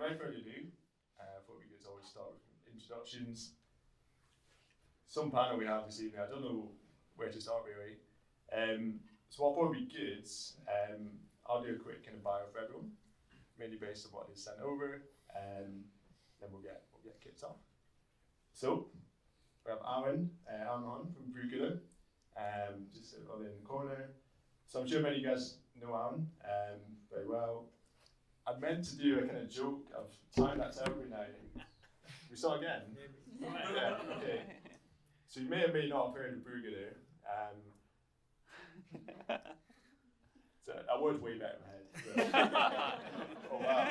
without further ado, I thought we could always start with introductions. Some panel we have this evening, I don't know where to start really. So what would be good, I'll do a quick kind of bio for everyone, mainly based on what they sent over, then we'll get kicked off. So we have Mahon from Brewgooder, just on in the corner. So I'm sure many of you guys know Mahon very well. I meant to do a kind of joke of time that's out now. We start again? Yeah, okay. So you may or may not have heard of Brewgooder. So that was way back in my head. Oh wow.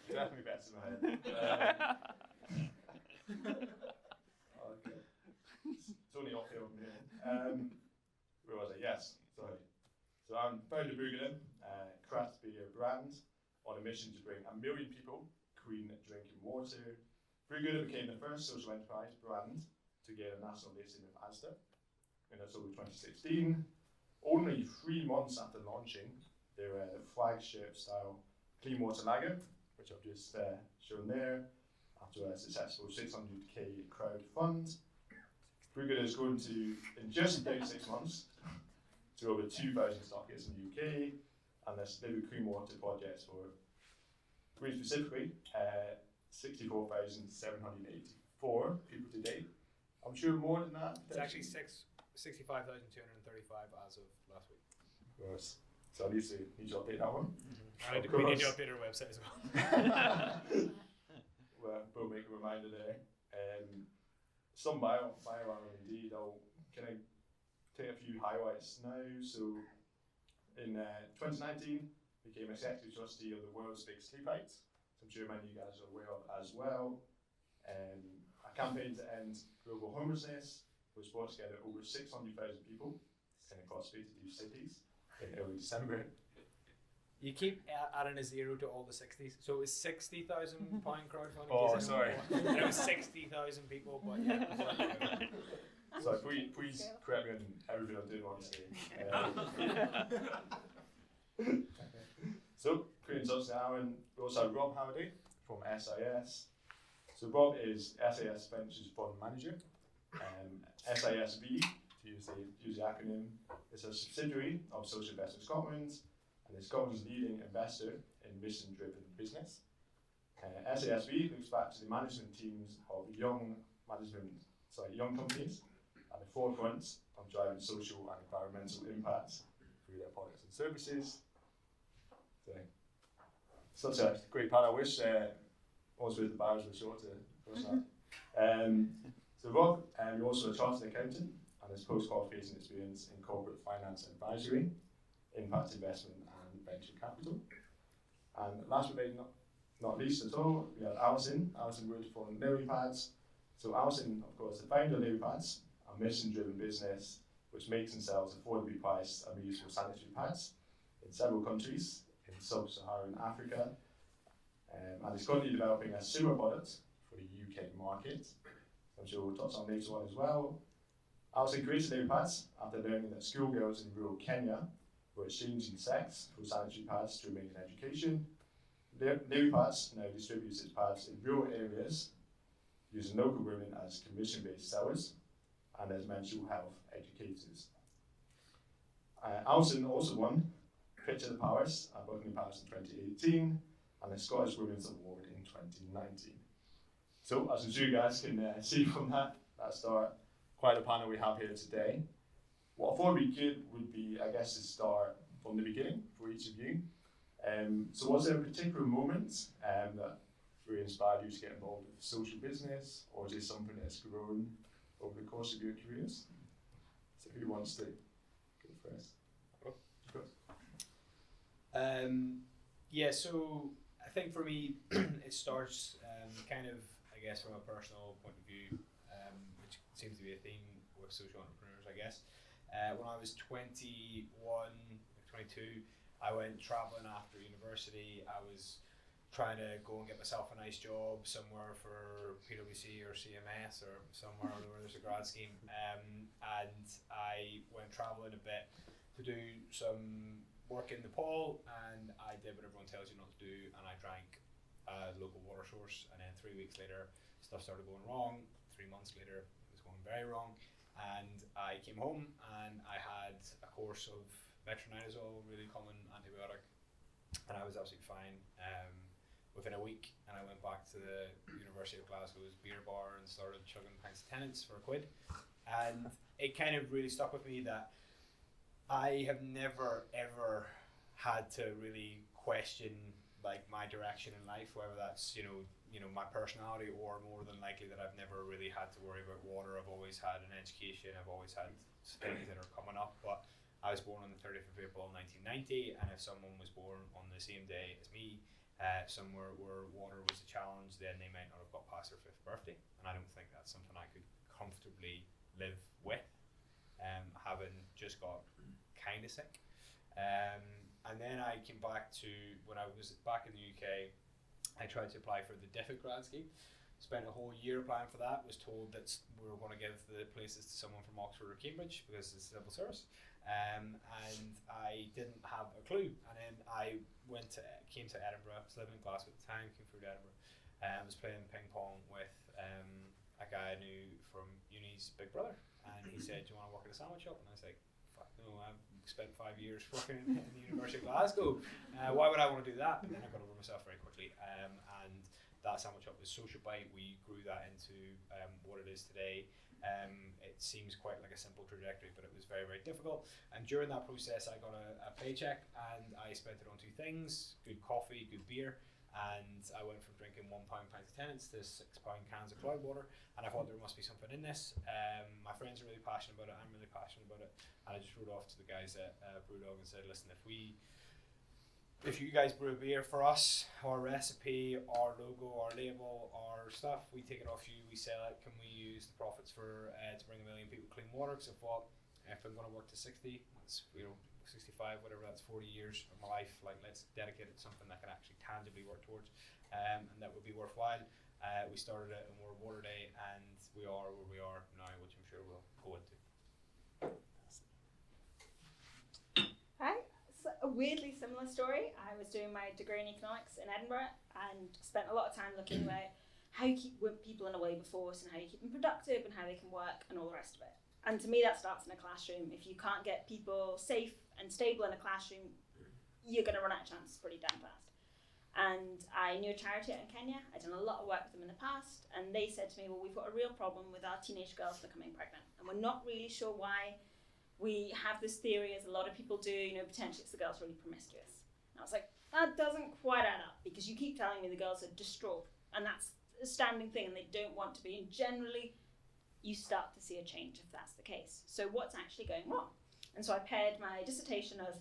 Definitely better in my head. Okay. It's only uphill from here. Where was I? Yes, sorry. So I'm Founder of Brewgooder, craft beer brand on a mission to bring 1 million people clean drinking water. Brewgooder became the first social enterprise brand to get a national listing with Asda in October 2016. Only 3 months after launching, they were the flagship style clean water lager, which I've just shown there, after a successful 600k crowdfund. Brewgooder is going to, in just 36 months, to over 2,000 stockists in the UK, and there's Lilypads clean water projects for, very specifically, 64,784 people to date. I'm sure more than that. It's actually 65,235 as of last week. Of course. So I need to update that one. Mm-hmm. We need to update our website as well. Well, we'll make a reminder there. Some bio indeed. I'll kind of take a few highlights now. So in 2019, became executive trustee of the world's biggest Lilypads. I'm sure many of you guys are aware of as well. A campaign to end global homelessness, which brought together over 600,000 people in across 52 cities in early December. You keep adding a zero to all the 60s, so it was £60,000 crowdfunding. Oh, sorry. It was 60,000 people, but yeah. So please correct me on everything I'm doing, honestly. So, creating such now, and we also have Rob Howdy from SIS. So Rob is SIS Ventures Fund Manager. SISV, to use the acronym, is a subsidiary of Social Investment Scotland, and is Scotland's leading investor in mission-driven business. SISV looks back to the management teams of young companies at the forefront of driving social and environmental impacts through their products and services. So, such a great part. I wish also the bars were shorter. So Rob, you're also a chartered accountant and has post-qualification experience in corporate finance advisory, impact investment and venture capital. And last but not least at all, we have Alison. Alison works for Lilypads. So Alison, of course, the founder of Lilypads, a mission-driven business which makes and sells affordably priced and reusable sanitary pads in several countries in sub-Saharan Africa, and is currently developing a similar product for the UK market. I'm sure we'll touch on later on as well. Alison created Lilypads after learning that schoolgirls in rural Kenya were exchanging sex for sanitary pads to remain in education. Lilypads now distributes its pads in rural areas using local women as commission-based sellers and as mental health educators. Alison also won Pitch of the Palace at Buckingham Palace in 2018 and the Scottish Women's Award in 2019. So, as I'm sure you guys can see from that start, quite a panel we have here today. What I thought would be good would be, I guess, to start from the beginning for each of you. So was there a particular moment that really inspired you to get involved with social business, or is it something that's grown over the course of your careers? So who wants to go first? Yeah, so I think for me, it starts kind of, I guess, from a personal point of view, which seems to be a theme with social entrepreneurs, I guess. When I was 21, 22, I went traveling after university. I was trying to go and get myself a nice job somewhere for PwC or CMS or somewhere where there's a grad scheme. And I went traveling a bit to do some work in Nepal, and I did what everyone tells you not to do, and I drank a local water source, and then 3 weeks later stuff started going wrong. 3 months later it was going very wrong, and I came home and I had a course of metronidazole, really common antibiotic, and I was absolutely fine within a week. And I went back to the University of Glasgow's beer bar and started chugging pints of Tennent's for £1, and it kind of really stuck with me that I have never ever had to really question like my direction in life, whether that's you know my personality, or more than likely that I've never really had to worry about water. I've always had an education, I've always had things that are coming up, but I was born on the 30th of April 1990, and if someone was born on the same day as me, somewhere where water was a challenge, then they might not have got past their 5th birthday, and I don't think that's something I could comfortably live with, having just got kind of sick. And then I came back to, when I was back in the UK, I tried to apply for the DEFID grad scheme. Spent a whole year applying for that, was told that we were going to give the places to someone from Oxford or Cambridge because it's civil service. And I didn't have a clue. And then I came to Edinburgh. I was living in Glasgow at the time, came through to Edinburgh. I was playing ping pong with a guy I knew from uni's big brother. And he said, do you want to work at a sandwich shop? And I was like, fuck no, I've spent 5 years working in the University of Glasgow. Why would I want to do that? But then I got over myself very quickly. And that sandwich shop was Social Bite. We grew that into what it is today. It seems quite like a simple trajectory, but it was very, very difficult. And during that process, I got a paycheck, and I spent it on 2 things: good coffee, good beer. And I went from drinking £1 pints of Tennent's to £6 cans of Cloudwater, and I thought there must be something in this. My friends are really passionate about it, I'm really passionate about it, and I just wrote off to the guys at Brewdog and said, listen, if you guys brew a beer for us, our recipe, our logo, our label, our stuff, we take it off you, we sell it, can we use the profits for to bring 1 million people clean water? Because I thought, if I'm going to work to 60, that's 65, whatever, that's 40 years of my life, like let's dedicate it to something that can actually tangibly work towards, and that would be worthwhile. We started it in World Water Day, and we are where we are now, which I'm sure we'll go into. Hi, so a weirdly similar story. I was doing my degree in economics in Edinburgh and spent a lot of time looking at how you keep people in a labour force and how you keep them productive and how they can work and all the rest of it. And to me, that starts in a classroom. If you can't get people safe and stable in a classroom, you're going to run out of chances pretty damn fast. And I knew a charity out in Kenya. I'd done a lot of work with them in the past, and they said to me, well, we've got a real problem with our teenage girls becoming pregnant, and we're not really sure why. We have this theory, as a lot of people do, potentially it's the girls really promiscuous. And I was like, that doesn't quite add up, because you keep telling me the girls are distraught, and that's a standing thing, and they don't want to be, and generally you start to see a change if that's the case. So what's actually going wrong? And so I paired my dissertation of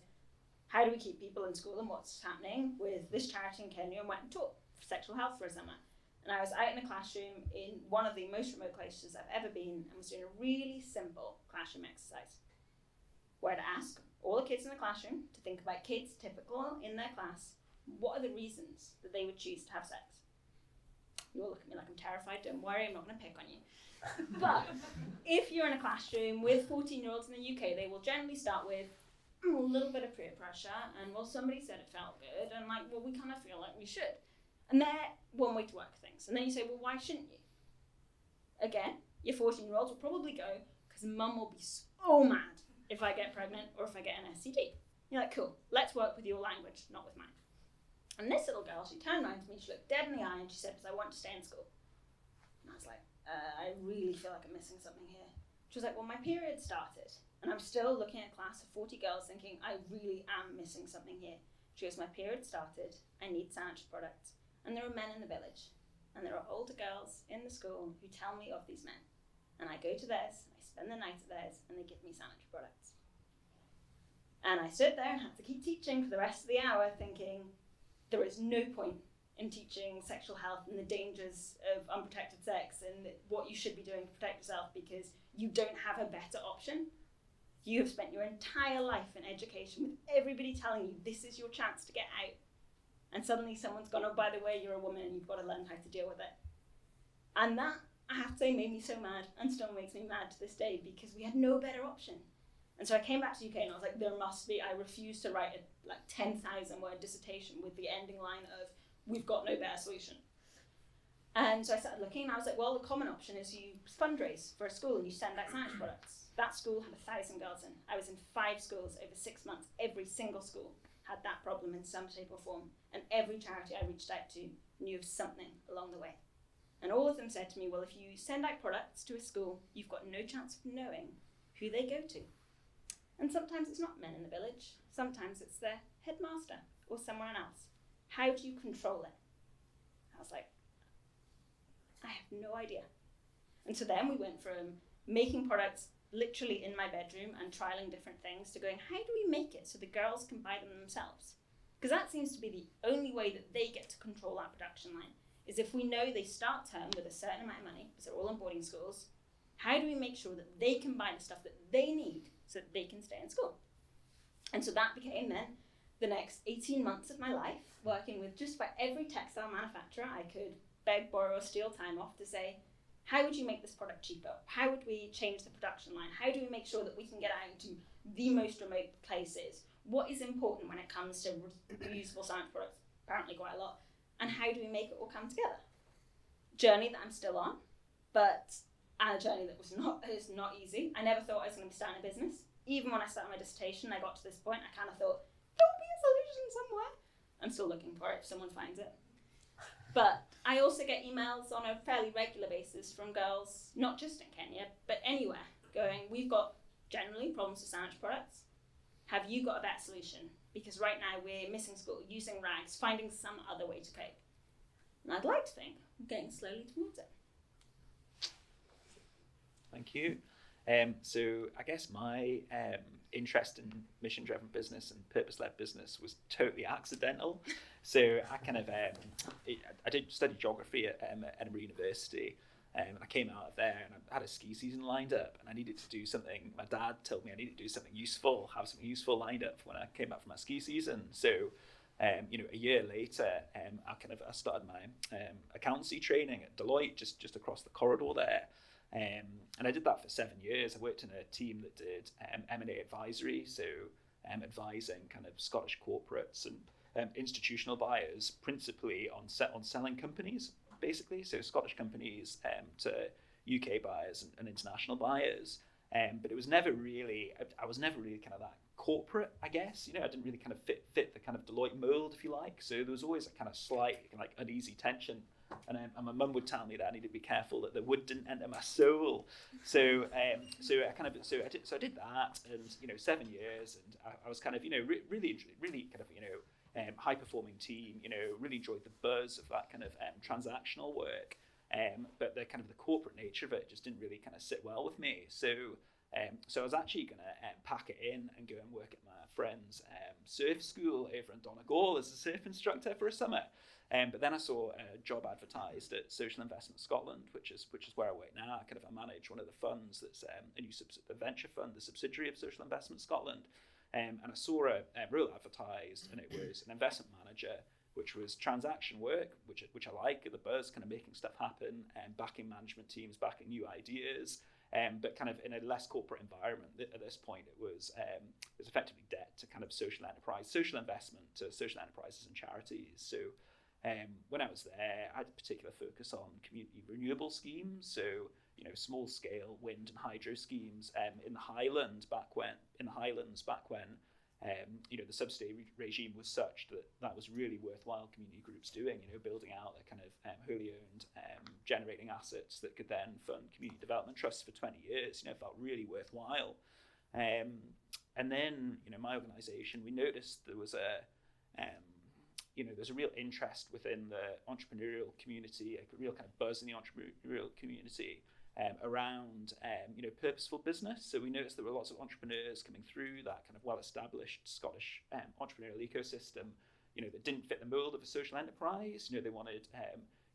how do we keep people in school and what's happening with this charity in Kenya, and went and taught sexual health for a summer. And I was out in a classroom in one of the most remote places I've ever been, and was doing a really simple classroom exercise where to ask all the kids in the classroom to think about kids typical in their class. What are the reasons that they would choose to have sex? You all look at me like I'm terrified. Don't worry, I'm not going to pick on you. But if you're in a classroom with 14-year-olds in the UK, they will generally start with a little bit of peer pressure, and well, somebody said it felt good, and like, well, we kind of feel like we should. And they're one way to work things. And then you say, well, why shouldn't you? Again, your 14-year-olds will probably go, because mum will be so mad if I get pregnant or if I get an STD. You're like, cool, let's work with your language, not with mine. And this little girl, she turned around to me, she looked dead in the eye, and she said, because I want to stay in school. And I was like, I really feel like I'm missing something here. She was like, well, my period started, and I'm still looking at a class of 40 girls thinking, I really am missing something here. She goes, my period started, I need sanitary products. And there are men in the village, and there are older girls in the school who tell me of these men. And I go to theirs, and I spend the night at theirs, and they give me sanitary products. And I stood there and had to keep teaching for the rest of the hour thinking, there is no point in teaching sexual health and the dangers of unprotected sex and what you should be doing to protect yourself, because you don't have a better option. You have spent your entire life in education with everybody telling you this is your chance to get out. And suddenly someone's gone, oh, by the way, you're a woman and you've got to learn how to deal with it. And that, I have to say, made me so mad, and still makes me mad to this day, because we had no better option. And so I came back to the UK and I was like, I refused to write a 10,000 word dissertation with the ending line of, we've got no better solution. And so I started looking and I was like, well, the common option is you fundraise for a school and you send out sandwich products. That school had 1,000 girls in. I was in 5 schools over 6 months. Every single school had that problem in some shape or form. And every charity I reached out to knew of something along the way. And all of them said to me, well, if you send out products to a school, you've got no chance of knowing who they go to. And sometimes it's not men in the village. Sometimes it's their headmaster or someone else. How do you control it? I was like, I have no idea. And so then we went from making products literally in my bedroom and trialing different things to going, how do we make it so the girls can buy them themselves? Because that seems to be the only way that they get to control that production line, is if we know they start term with a certain amount of money, because they're all in boarding schools, how do we make sure that they can buy the stuff that they need so that they can stay in school? And so that became then the next 18 months of my life, working with just about every textile manufacturer I could beg, borrow, or steal time off to say, how would you make this product cheaper? How would we change the production line? How do we make sure that we can get out into the most remote places? What is important when it comes to reusable science products? Apparently quite a lot. And how do we make it all come together? Journey that I'm still on, but a journey that is not easy. I never thought I was going to be starting a business. Even when I started my dissertation, I got to this point, I kind of thought, there'll be a solution somewhere. I'm still looking for it if someone finds it. But I also get emails on a fairly regular basis from girls, not just in Kenya, but anywhere, going, we've got generally problems with sandwich products. Have you got a better solution? Because right now we're missing school, using rags, finding some other way to cope. And I'd like to think I'm getting slowly towards it. Thank you. So I guess my interest in mission-driven business and purpose-led business was totally accidental. So I kind of, I did study geography at Edinburgh University, and I came out of there and I had a ski season lined up and I needed to do something. My dad told me I needed to do something useful, have something useful lined up when I came back from my ski season. So, a year later, I started my accountancy training at Deloitte, just across the corridor there. And I did that for 7 years. I worked in a team that did M&A advisory, so advising kind of Scottish corporates and institutional buyers, principally on selling companies, basically. So Scottish companies to UK buyers and international buyers. But it was never really, I was never really kind of that corporate, I guess. I didn't really kind of fit the kind of Deloitte mold, if you like. So there was always a kind of slight, like uneasy tension. And my mum would tell me that I needed to be careful that the wood didn't enter my soul. So I did that, and 7 years, and I was kind of really kind of high performing team. Really enjoyed the buzz of that kind of transactional work. But the kind of the corporate nature of it just didn't really kind of sit well with me. So I was actually going to pack it in and go and work at my friend's surf school over in Donegal as a surf instructor for a summer. But then I saw a job advertised at Social Investment Scotland, which is where I work now. I manage one of the funds that's a new venture fund, the subsidiary of Social Investment Scotland. And I saw a role advertised, and it was an investment manager, which was transaction work, which I like, the buzz, kind of making stuff happen, and backing management teams, backing new ideas, but kind of in a less corporate environment. At this point, it was effectively debt to kind of social investment to social enterprises and charities. So when I was there, I had a particular focus on community renewable schemes, so small scale wind and hydro schemes in the Highlands back when the subsidy regime was such that was really worthwhile community groups doing, building out a kind of wholly owned generating assets that could then fund community development trusts for 20 years. Felt really worthwhile. And then my organisation, we noticed there was there's a real interest within the entrepreneurial community, a real kind of buzz in the entrepreneurial community around purposeful business. So we noticed there were lots of entrepreneurs coming through that kind of well-established Scottish entrepreneurial ecosystem, that didn't fit the mold of a social enterprise. They wanted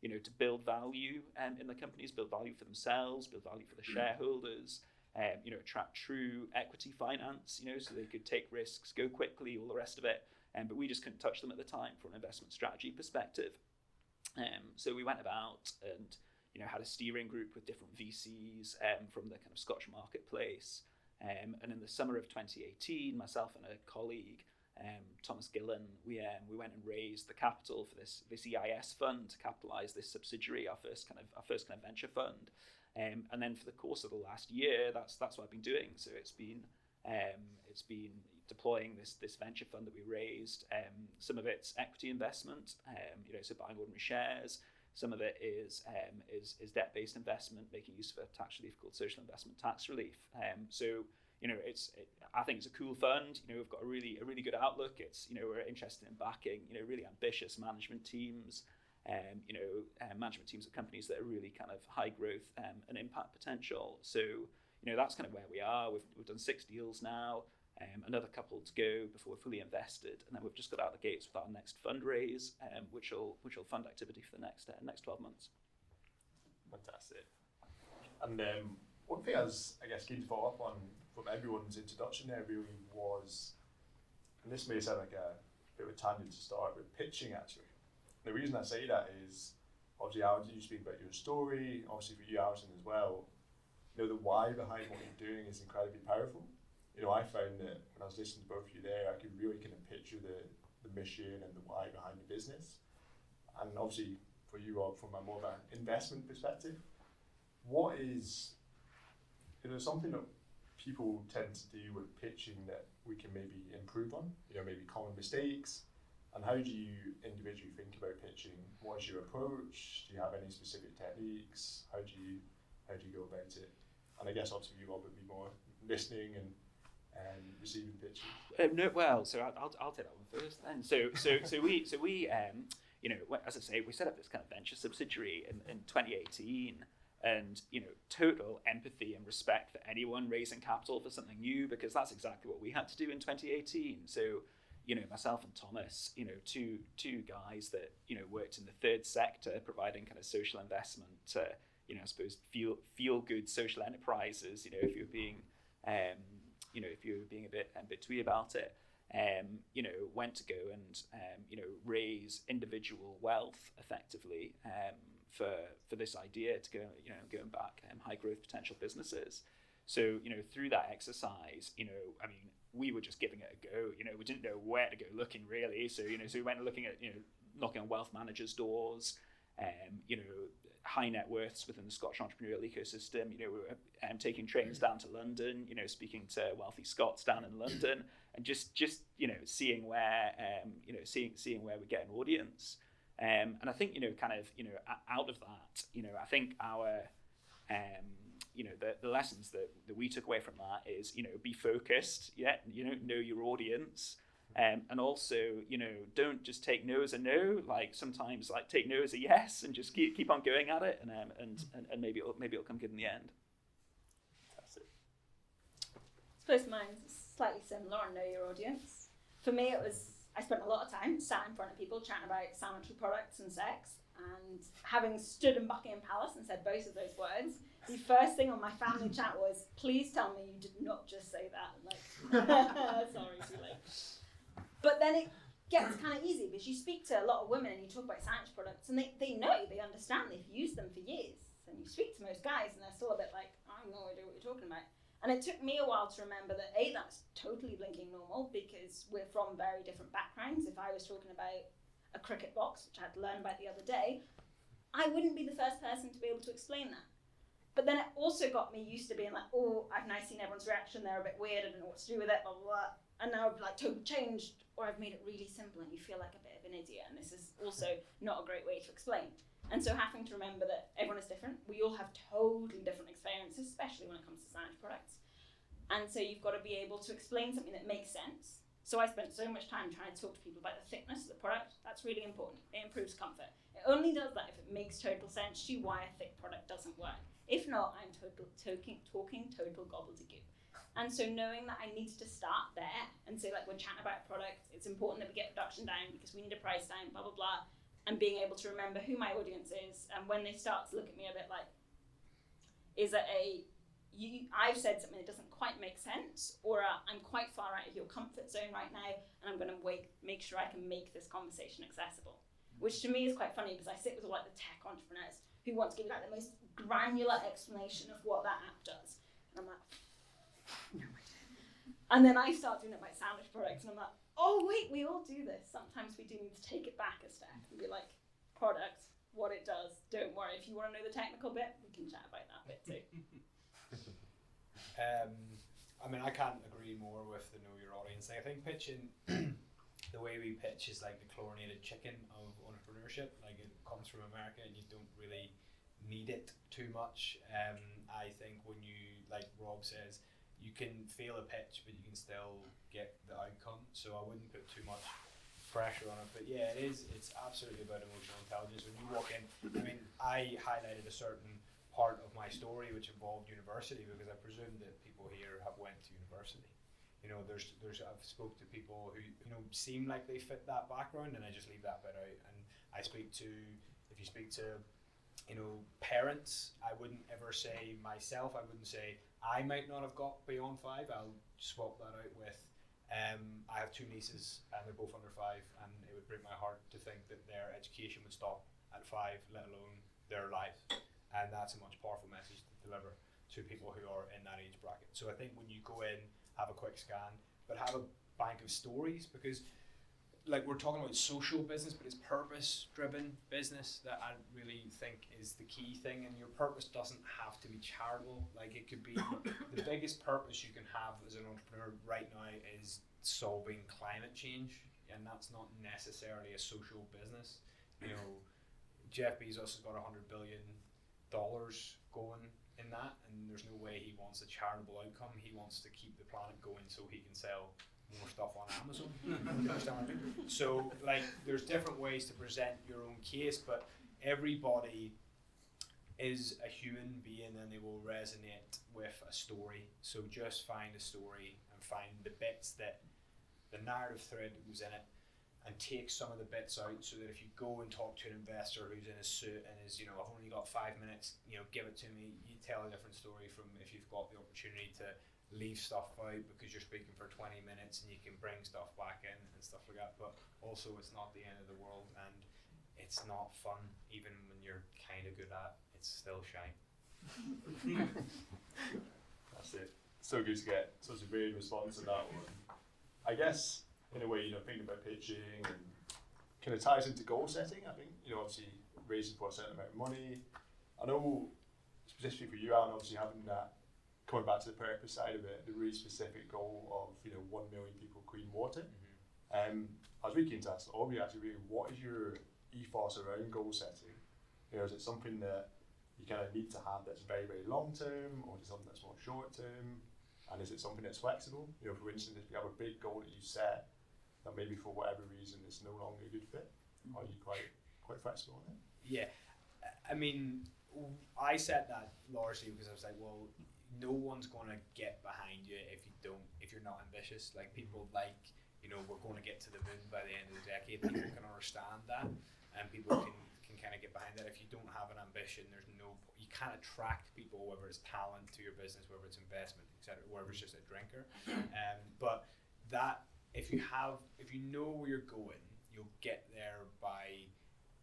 to build value in the companies, build value for themselves, build value for the shareholders, attract true equity finance, so they could take risks, go quickly, all the rest of it. But we just couldn't touch them at the time from an investment strategy perspective. So we went about and had a steering group with different VCs from the kind of Scottish marketplace, And in the summer of 2018, myself and a colleague, Thomas Gillen, we went and raised the capital for this EIS fund to capitalise this subsidiary, our first kind of venture fund. And then for the course of the last year, that's what I've been doing. So it's been deploying this venture fund that we raised. Some of it's equity investment, so buying ordinary shares. Some of it is debt-based investment, making use of a tax relief called social investment tax relief. I think it's a cool fund. We've got a really good outlook. It's we're interested in backing really ambitious management teams. Management teams of companies that are really kind of high growth and impact potential. So that's kind of where we are. We've done 6 deals now. Another couple to go before we're fully invested, and then we've just got out the gates with our next fundraise, which will fund activity for the next 12 months. Fantastic. And one thing I was, keen to follow up on from everyone's introduction there really was, and this may sound like a bit of a tangent to start, but pitching actually. The reason I say that is, obviously, Alison, you speak about your story, obviously for you, Alison, as well. The why behind what you're doing is incredibly powerful. I found that when I was listening to both of you there, I could really kind of picture the mission and the why behind the business. And obviously, for you all, from a more of an investment perspective, what is, something that people tend to do with pitching that we can maybe improve on, maybe common mistakes, and how do you individually think about pitching? What is your approach? Do you have any specific techniques? How do you go about it? And I guess obviously you all would be more listening and receiving pitches. So I'll take that one first then. So we as I say, we set up this kind of venture subsidiary in 2018, and total empathy and respect for anyone raising capital for something new, because that's exactly what we had to do in 2018. So myself and Thomas, two guys that worked in the third sector, providing kind of social investment to I suppose feel good social enterprises. If you're being if you're being a bit twee about it, went to go and raise individual wealth effectively for this idea to go and back high growth potential businesses. So through that exercise, we were just giving it a go. We didn't know where to go looking really. So so we went looking at knocking on wealth managers' doors, high net worths within the Scottish entrepreneurial ecosystem. We were taking trains down to London, speaking to wealthy Scots down in London, and just seeing where seeing where we get an audience. And I think out of that, I think our the lessons that we took away from that is be focused, know your audience. And also, don't just take no as a no. Like sometimes, take no as a yes, and just keep on going at it, and maybe it'll come good in the end. Fantastic. I suppose mine's slightly similar on know your audience. For me, I spent a lot of time sat in front of people chatting about sanitary products and sex, and having stood in Buckingham Palace and said both of those words, the first thing on my family chat was, "Please tell me you did not just say that." Sorry, too late. But then it gets kind of easy because you speak to a lot of women and you talk about sanitary products, and they know, they understand, they've used them for years. And you speak to most guys and they're still a bit like, I have no idea what you're talking about. And it took me a while to remember that that's totally blinking normal, because we're from very different backgrounds. If I was talking about a cricket box, which I had to learn about the other day, I wouldn't be the first person to be able to explain that. But then it also got me used to being like, I've now seen everyone's reaction, they're a bit weird, I don't know what to do with it, blah, blah, blah. And now I've totally changed, or I've made it really simple and you feel like a bit of an idiot, and this is also not a great way to explain. And so having to remember that everyone is different, we all have totally different experiences, especially when it comes to sanitary products. And so you've got to be able to explain something that makes sense. So I spent so much time trying to talk to people about the thickness of the product. That's really important. It improves comfort. It only does that if it makes total sense to you why a thick product doesn't work. If not, I'm talking total gobbledygook. And so knowing that I needed to start there and say, we're chatting about a product, it's important that we get production down because we need a price down, blah, blah, blah, and being able to remember who my audience is, and when they start to look at me a bit like, is it I've said something that doesn't quite make sense, or I'm quite far out of your comfort zone right now, and I'm going to make sure I can make this conversation accessible. Which to me is quite funny, because I sit with all the tech entrepreneurs who want to give the most granular explanation of what that app does. And I'm like, And then I start doing it with my sandwich products, and I'm like, oh wait, we all do this. Sometimes we do need to take it back a step and be like, product, what it does. Don't worry, if you want to know the technical bit, we can chat about that bit too. I mean, I can't agree more with the know your audience thing. I think pitching, the way we pitch is like the chlorinated chicken of entrepreneurship. Like it comes from America and you don't really need it too much. I think when you, like Rob says, you can fail a pitch, but you can still get the outcome. So I wouldn't put too much pressure on it. But yeah, it's absolutely about emotional intelligence. When you walk in, I mean, I highlighted a certain part of my story which involved university because I presume that people here have went to university. You know, there's I've spoke to people who, you know, seem like they fit that background, and I just leave that bit out. And I speak to, if you speak to, you know, parents, I wouldn't ever say myself, I wouldn't say I might not have got beyond 5. I'll swap that out with, I have 2 nieces and they're both under 5, and it would break my heart to think that their education would stop at 5, let alone their life. And that's a much powerful message to deliver to people who are in that age bracket. So I think when you go in, have a quick scan, but have a bank of stories, because like we're talking about social business, but it's purpose-driven business that I really think is the key thing. And your purpose doesn't have to be charitable. Like it could be the biggest purpose you can have as an entrepreneur right now is solving climate change, and that's not necessarily a social business. You know, Jeff Bezos has got $100 billion going in that, and there's no way he wants a charitable outcome. He wants to keep the planet going so he can sell more stuff on Amazon. You understand what I mean? So like there's different ways to present your own case, but everybody is a human being and they will resonate with a story. So just find a story and find the bits that the narrative thread that goes in it, and take some of the bits out so that if you go and talk to an investor who's in a suit and is, you know, I've only got 5 minutes, you know, give it to me, you tell a different story from if you've got the opportunity to leave stuff out because you're speaking for 20 minutes and you can bring stuff back in and stuff like that. But also it's not the end of the world, and it's not fun even when you're kind of good at it. It's still shine. That's it. So good to get such a varied response on that one. I guess in a way, you know, thinking about pitching and kind of ties into goal setting. I think, you know, obviously raising for a certain amount of money. I know specifically for you, Alan, obviously having that, coming back to the purpose side of it, the really specific goal of, you know, 1 million people clean water. I was really keen to ask all of you actually, really, what is your ethos around goal setting? You know, is it something that you kind of need to have that's very, very long term, or is it something that's more short term? And is it something that's flexible? You know, for instance, if you have a big goal that you set that maybe for whatever reason it's no longer a good fit, are you quite flexible on it? Yeah, I mean, I set that largely because I was like, well, no one's going to get behind you if you're not ambitious. Like people like, you know, we're going to get to the moon by the end of the decade. People can understand that, and people can kind of get behind that. If you don't have an ambition, you can't attract people, whether it's talent to your business, whether it's investment, etc., whether it's just a drinker. But that, if you know where you're going, you'll get there by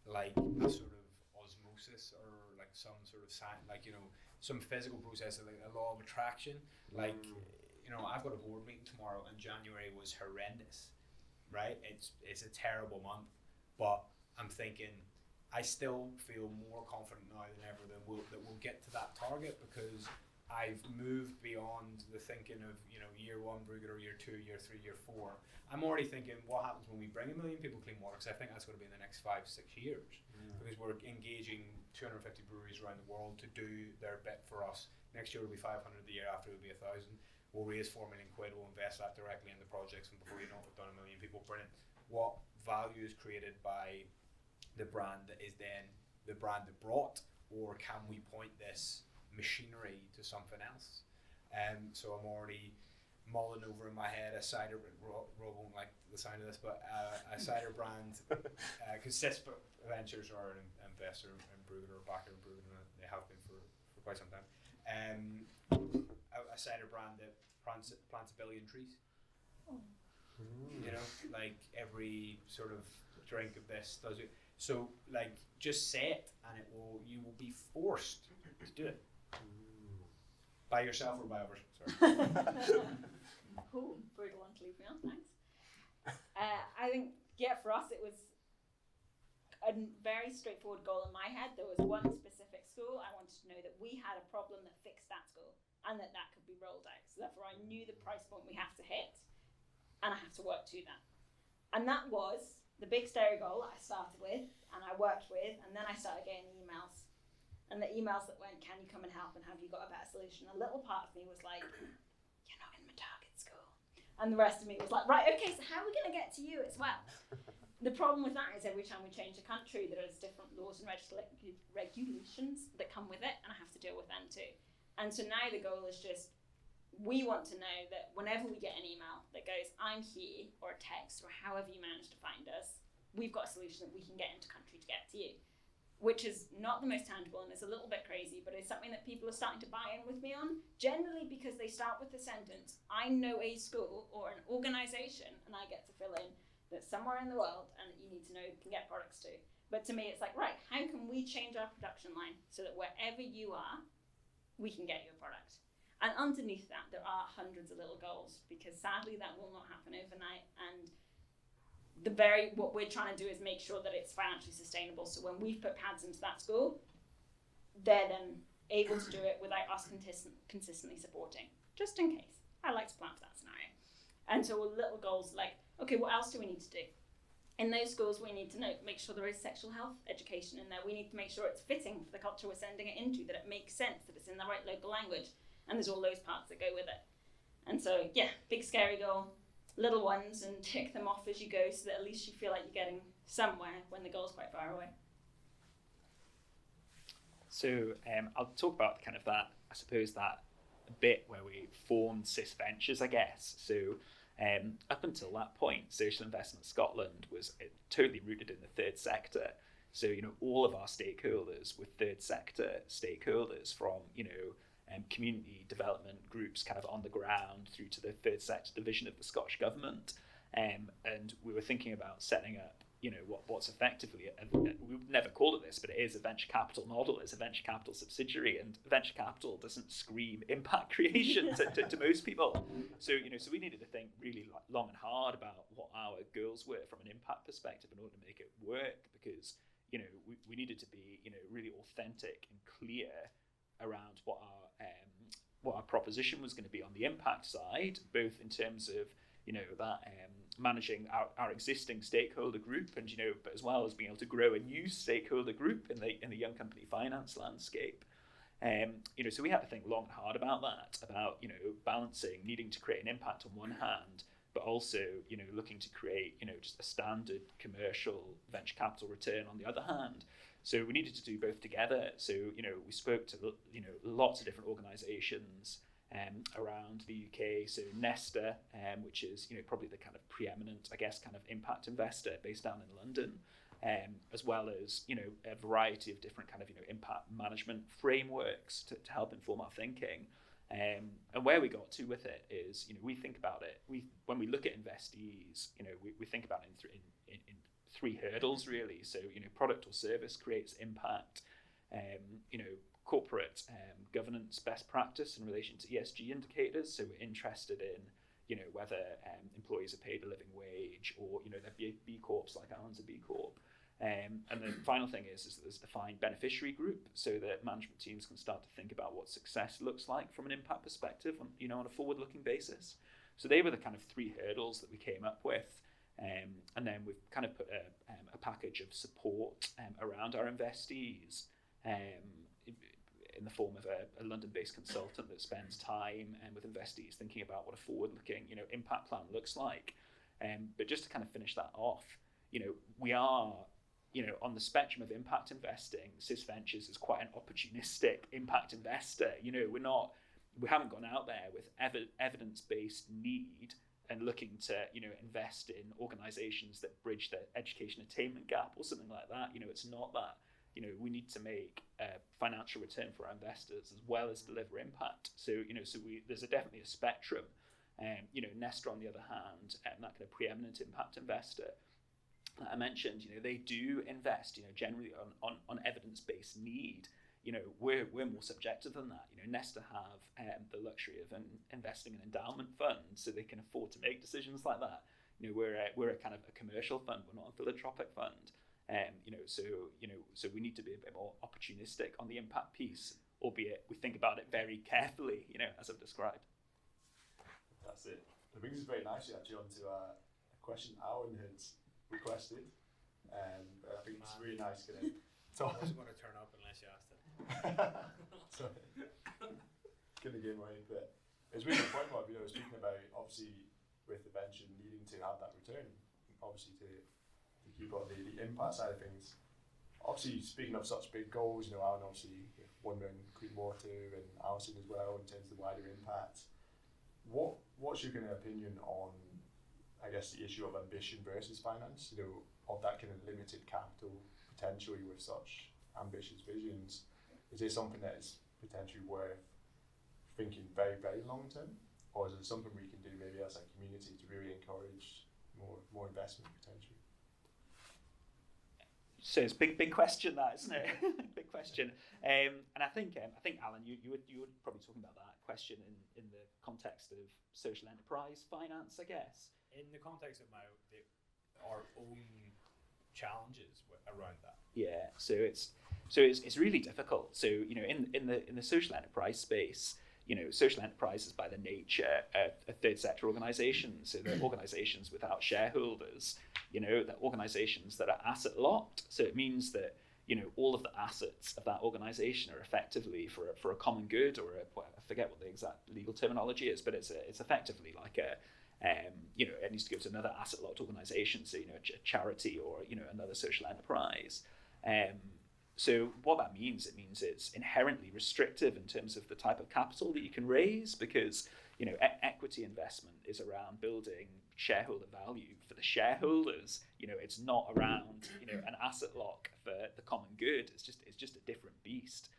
like a sort of osmosis or like some sort of like, you know, some physical process, like a law of attraction. Like, you know, I've got a board meeting tomorrow, and January was horrendous, right? It's a terrible month, but I'm thinking I still feel more confident now than ever that we'll get to that target, because I've moved beyond the thinking of, you know, year 1 Brewgooder, year 2, year 3, year 4. I'm already thinking what happens when we bring 1 million people clean water, because I think that's going to be in the next 5-6 years, because we're engaging 250 breweries around the world to do their bit for us. Next year will be 500, the year after will be 1,000. We'll raise 4 million quid, we'll invest that directly in the projects, and before you know it, we've done 1 million people. Brilliant. What value is created by the brand that is then the brand that brought, or can we point this machinery to something else? So I'm already mulling over in my head a cider, Rob won't like the sound of this, but a cider brand, because SIS Ventures are an investor in Brewgooder, or backer in Brewgooder, and they have been for quite some time. A cider brand that plants 1 billion trees. You know, like every sort of drink of this does it. So like just say it, and you will be forced to do it By yourself or by others? Sorry. Ooh, brutal one to leave me on, thanks. I think, for us it was a very straightforward goal in my head. There was one specific school. I wanted to know that we had a problem that fixed that school and that could be rolled out. So therefore I knew the price point we have to hit and I have to work to that. And that was the big stereo goal that I started with and I worked with, and then I started getting emails. And the emails that went, can you come and help, and have you got a better solution? A little part of me was like, you're not in my target school. And the rest of me was like, right, okay, so how are we going to get to you as well? The problem with that is every time we change a country, there is different laws and regulations that come with it, and I have to deal with them too. And so now the goal is just, we want to know that whenever we get an email that goes, I'm here, or a text, or however you manage to find us, we've got a solution that we can get into country to get to you. Which is not the most tangible and is a little bit crazy, but it's something that people are starting to buy in with me on, generally because they start with the sentence, I know a school or an organisation, and I get to fill in that somewhere in the world and that you need to know can get products to. But to me it's like, right, how can we change our production line so that wherever you are, we can get you a product? And underneath that there are hundreds of little goals, because sadly that will not happen overnight, and what we're trying to do is make sure that it's financially sustainable. So when we've put pads into that school, they're then able to do it without us consistently supporting, just in case. I like to plan for that scenario. And so little goals like, okay, what else do we need to do? In those schools, we need to make sure there is sexual health education in there. We need to make sure it's fitting for the culture we're sending it into, that it makes sense, that it's in the right local language. And there's all those parts that go with it. And so, big scary goal. Little ones, and tick them off as you go so that at least you feel like you're getting somewhere when the goal's quite far away. So I'll talk about kind of that, I suppose, that bit where we formed SIS Ventures, I guess. So up until that point, Social Investment Scotland was totally rooted in the third sector. So, all of our stakeholders were third sector stakeholders, from, community development groups kind of on the ground through to the third sector division of the Scottish Government. And we were thinking about setting up, what's effectively, we would never call it this, but it is a venture capital model. It's a venture capital subsidiary, and venture capital doesn't scream impact creation to most people. So, so we needed to think really long and hard about what our goals were from an impact perspective in order to make it work, because, we needed to be, really authentic and clear around what our proposition was going to be on the impact side, both in terms of that managing our existing stakeholder group, and but as well as being able to grow a new stakeholder group in the young company finance landscape. So we had to think long and hard about that, about balancing needing to create an impact on one hand, but also looking to create just a standard commercial venture capital return on the other hand. So we needed to do both together. So, we spoke to, lots of different organisations around the UK. So Nesta, which is, probably the kind of preeminent, I guess, kind of impact investor based down in London, as well as, a variety of different kind of, impact management frameworks to help inform our thinking. And where we got to with it is, we think about it. When we look at investees, we think about it in three hurdles really. So product or service creates impact, corporate governance best practice in relation to ESG indicators. So we're interested in whether employees are paid a living wage, or they're B Corps like ours, a B Corp. And the final thing is that there's a defined beneficiary group, so that management teams can start to think about what success looks like from an impact perspective on a forward-looking basis. So they were the kind of three hurdles that we came up with. And then we've kind of put a package of support around our investees in the form of a London-based consultant that spends time with investees thinking about what a forward-looking impact plan looks like. But just to kind of finish that off, we are on the spectrum of impact investing. SIS Ventures is quite an opportunistic impact investor. We haven't gone out there with evidence-based need and looking to invest in organisations that bridge the education attainment gap or something like that. It's not that. We need to make a financial return for our investors as well as deliver impact. So there's definitely a spectrum. Nesta, on the other hand, that kind of preeminent impact investor that I mentioned, they do invest generally on evidence-based need. we're more subjective than that. Nesta have the luxury of investing in endowment funds, so they can afford to make decisions like that. We're a kind of a commercial fund. We're not a philanthropic fund. So we need to be a bit more opportunistic on the impact piece, albeit we think about it very carefully, as I've described. That's it. It brings us very nicely actually onto a question Alan had requested. I think it's really nice getting. I wasn't going to turn up unless you asked it. Sorry. Couldn't get away, but it's really the point of speaking about obviously with the venture needing to have that return, obviously to keep on the impact side of things. Obviously, speaking of such big goals, Alan obviously wondering Clean Water and Alison as well in terms of the wider impact. What's your kind of opinion on, I guess, the issue of ambition versus finance? Of that kind of limited capital potentially with such ambitious visions. Is it something that is potentially worth thinking very, very long term, or is it something we can do maybe as a community to really encourage more investment potentially? So it's a big question, that, isn't it? Big question. And I think Alan, you were probably talking about that question in the context of social enterprise finance, I guess. In the context of our own challenges around that. Yeah. So it's really difficult. So in the social enterprise space, social enterprises by their nature are third sector organisations. So they're organisations without shareholders. They're organisations that are asset locked. So it means that all of the assets of that organisation are effectively for a common good, or I forget what the exact legal terminology is, but it's effectively like it needs to go to another asset locked organisation. So a charity or another social enterprise. So what that means, it means it's inherently restrictive in terms of the type of capital that you can raise, because equity investment is around building shareholder value for the shareholders. It's not around an asset lock for the common good. It's just a different beast.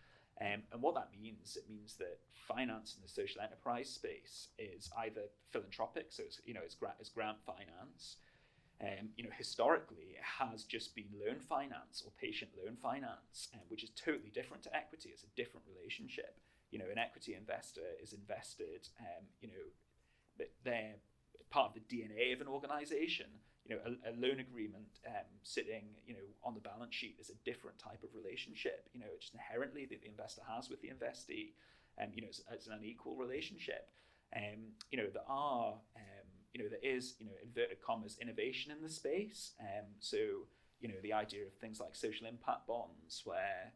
And what that means, it means that finance in the social enterprise space is either philanthropic, so it's grant finance. Historically, it has just been loan finance or patient loan finance, which is totally different to equity. It's a different relationship. An equity investor is invested, they're part of the DNA of an organization. A loan agreement sitting, on the balance sheet is a different type of relationship. It's just inherently that the investor has with the investee. It's an unequal relationship. There is, inverted commas, innovation in the space. So the idea of things like social impact bonds, where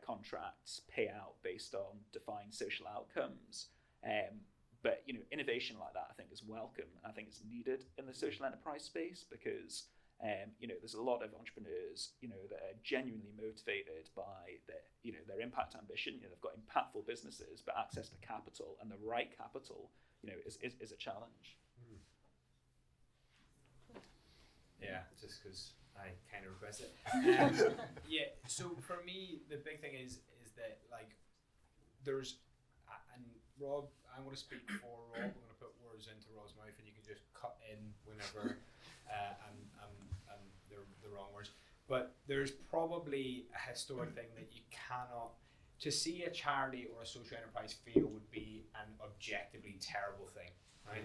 contracts pay out based on defined social outcomes. But innovation like that, I think, is welcome. I think it's needed in the social enterprise space because there's a lot of entrepreneurs that are genuinely motivated by their impact ambition. They've got impactful businesses, but access to capital and the right capital is a challenge. Yeah, just because I kind of request it. Yeah, so for me, the big thing is that there's, and Rob, I'm going to speak for Rob. I'm going to put words into Rob's mouth, and you can just cut in whenever I'm the wrong words. But there's probably a historic thing that you cannot. To see a charity or a social enterprise fail would be an objectively terrible thing, right?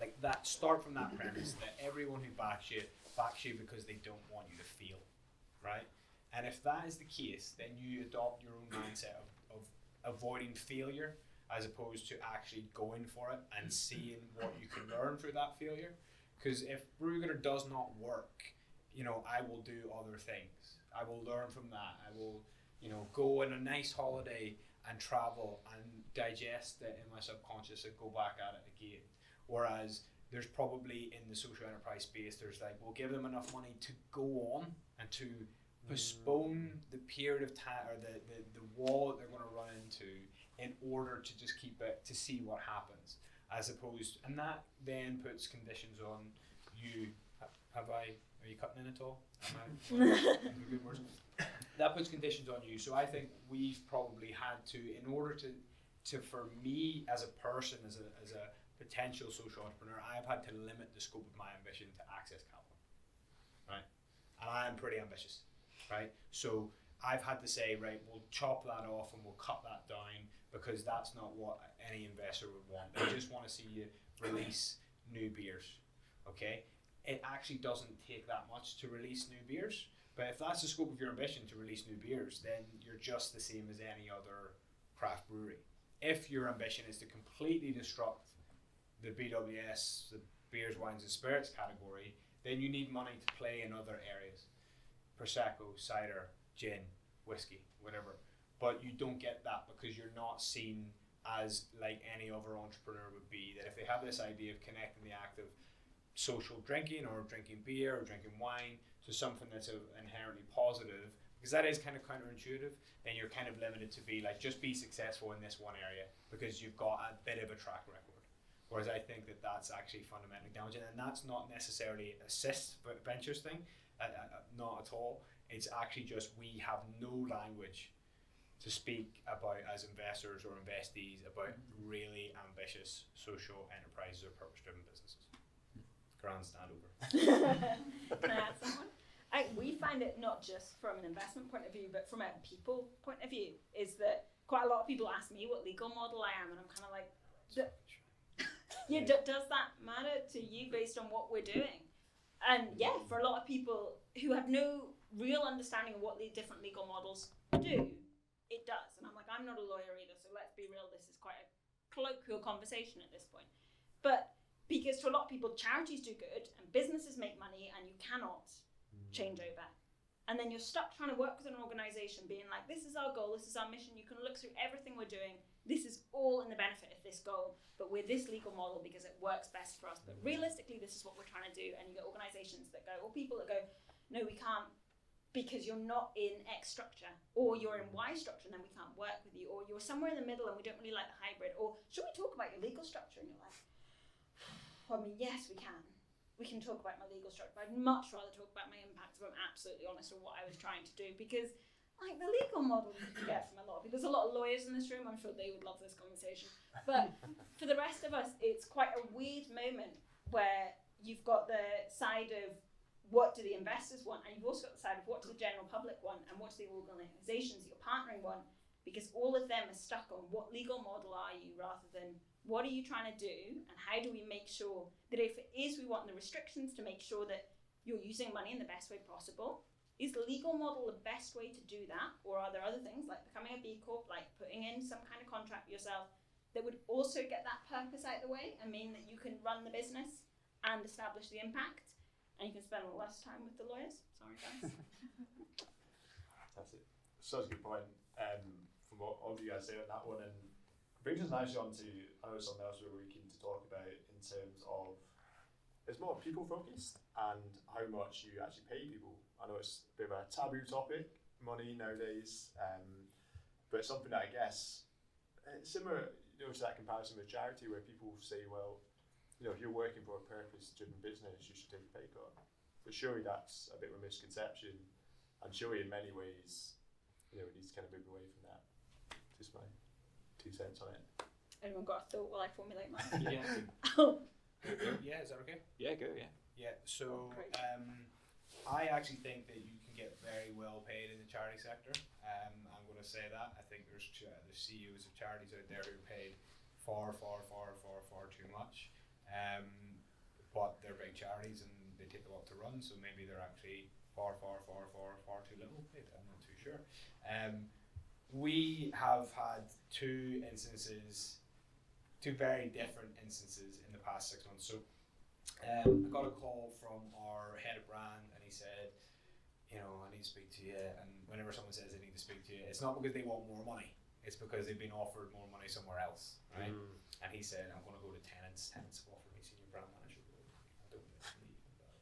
Like that. Start from that premise that everyone who backs you because they don't want you to fail, right? And if that is the case, then you adopt your own mindset of avoiding failure as opposed to actually going for it and seeing what you can learn through that failure. Because if Brewgooder does not work, I will do other things. I will learn from that. I will, go on a nice holiday and travel and digest it in my subconscious and go back at it again. Whereas there's probably in the social enterprise space, there's we'll give them enough money to go on and to postpone the period of time or the wall that they're going to run into in order to just keep it to see what happens, as opposed, and that then puts conditions on you. Are you cutting in at all? Good words. That puts conditions on you. So I think we've probably had to, in order to for me as a person, as a potential social entrepreneur, I've had to limit the scope of my ambition to access capital, right? And I am pretty ambitious, right? So I've had to say, right, we'll chop that off and we'll cut that down, because that's not what any investor would want. They just want to see you release new beers, okay? It actually doesn't take that much to release new beers, but if that's the scope of your ambition, to release new beers, then you're just the same as any other craft brewery. If your ambition is to completely disrupt the BWS, the beers, wines and spirits category, then you need money to play in other areas. Prosecco, cider, gin, whiskey, whatever. But you don't get that because you're not seen as like any other entrepreneur would be. That if they have this idea of connecting the act of social drinking or drinking beer or drinking wine to something that's inherently positive, because that is kind of counterintuitive, then you're kind of limited to be like, just be successful in this one area because you've got a bit of a track record. Whereas I think that that's actually fundamentally damaging, and that's not necessarily a SIS ventures thing, not at all. It's actually just we have no language to speak about as investors or investees about really ambitious social enterprises or purpose-driven businesses. Grand stand over. Can I add someone? We find it not just from an investment point of view, but from a people point of view, is that quite a lot of people ask me what legal model I am, and I'm kind of like, does that matter to you based on what we're doing? And yeah, for a lot of people who have no real understanding of what the different legal models do, it does. And I'm like, I'm not a lawyer either, so let's be real, this is quite a colloquial conversation at this point. But because to a lot of people, charities do good and businesses make money and you cannot change over. And then you're stuck trying to work with an organization being like, this is our goal, this is our mission, you can look through everything we're doing, this is all in the benefit of this goal, but we're this legal model because it works best for us. But realistically, this is what we're trying to do. And you get organizations that go, or people that go, no, we can't, because you're not in X structure, or you're in Y structure and then we can't work with you, or you're somewhere in the middle and we don't really like the hybrid, or should we talk about your legal structure? And you're like, I mean, yes, we can. We can talk about my legal structure, but I'd much rather talk about my impact if I'm absolutely honest with what I was trying to do, because like the legal model you can get from a lot of people. There's a lot of lawyers in this room, I'm sure they would love this conversation. But for the rest of us, it's quite a weird moment where you've got the side of what do the investors want, and you've also got the side of what do the general public want, and what do the organizations that you're partnering want, because all of them are stuck on what legal model are you rather than what are you trying to do, and how do we make sure that if it is we want the restrictions to make sure that you're using money in the best way possible. Is the legal model the best way to do that, or are there other things like becoming a B Corp, like putting in some kind of contract yourself that would also get that purpose out of the way and mean that you can run the business and establish the impact? And you can spend less time with the lawyers. Sorry, guys. That's it. Such a good point from what all of you guys say on that one. And brings us nicely on to, I know something else we were really keen to talk about in terms of, it's more people focused and how much you actually pay people. I know it's a bit of a taboo topic, money nowadays, but it's something that I guess, it's similar to that comparison with charity where people say, well, if you're working for a purpose-driven business, you should take a pay cut. But surely that's a bit of a misconception, and surely in many ways, we need to kind of move away from that. Just my 2 cents on it. Anyone got a thought while I formulate mine? Yeah. Yeah, is that okay? Yeah, go, yeah. Yeah, so I actually think that you can get very well paid in the charity sector. I'm going to say that. I think there's CEOs of charities out there who are paid far too much. But they're big charities and they take a lot to run, so maybe they're actually far too little paid. I'm not too sure. We have had two very different instances in the past 6 months. So I got a call from our head of brand, and he said, I need to speak to you. And whenever someone says they need to speak to you, it's not because they want more money. It's because they've been offered more money somewhere else, right? And he said, I'm going to go to Tenants. Tenants have offered me senior brand manager role. I don't believe in that.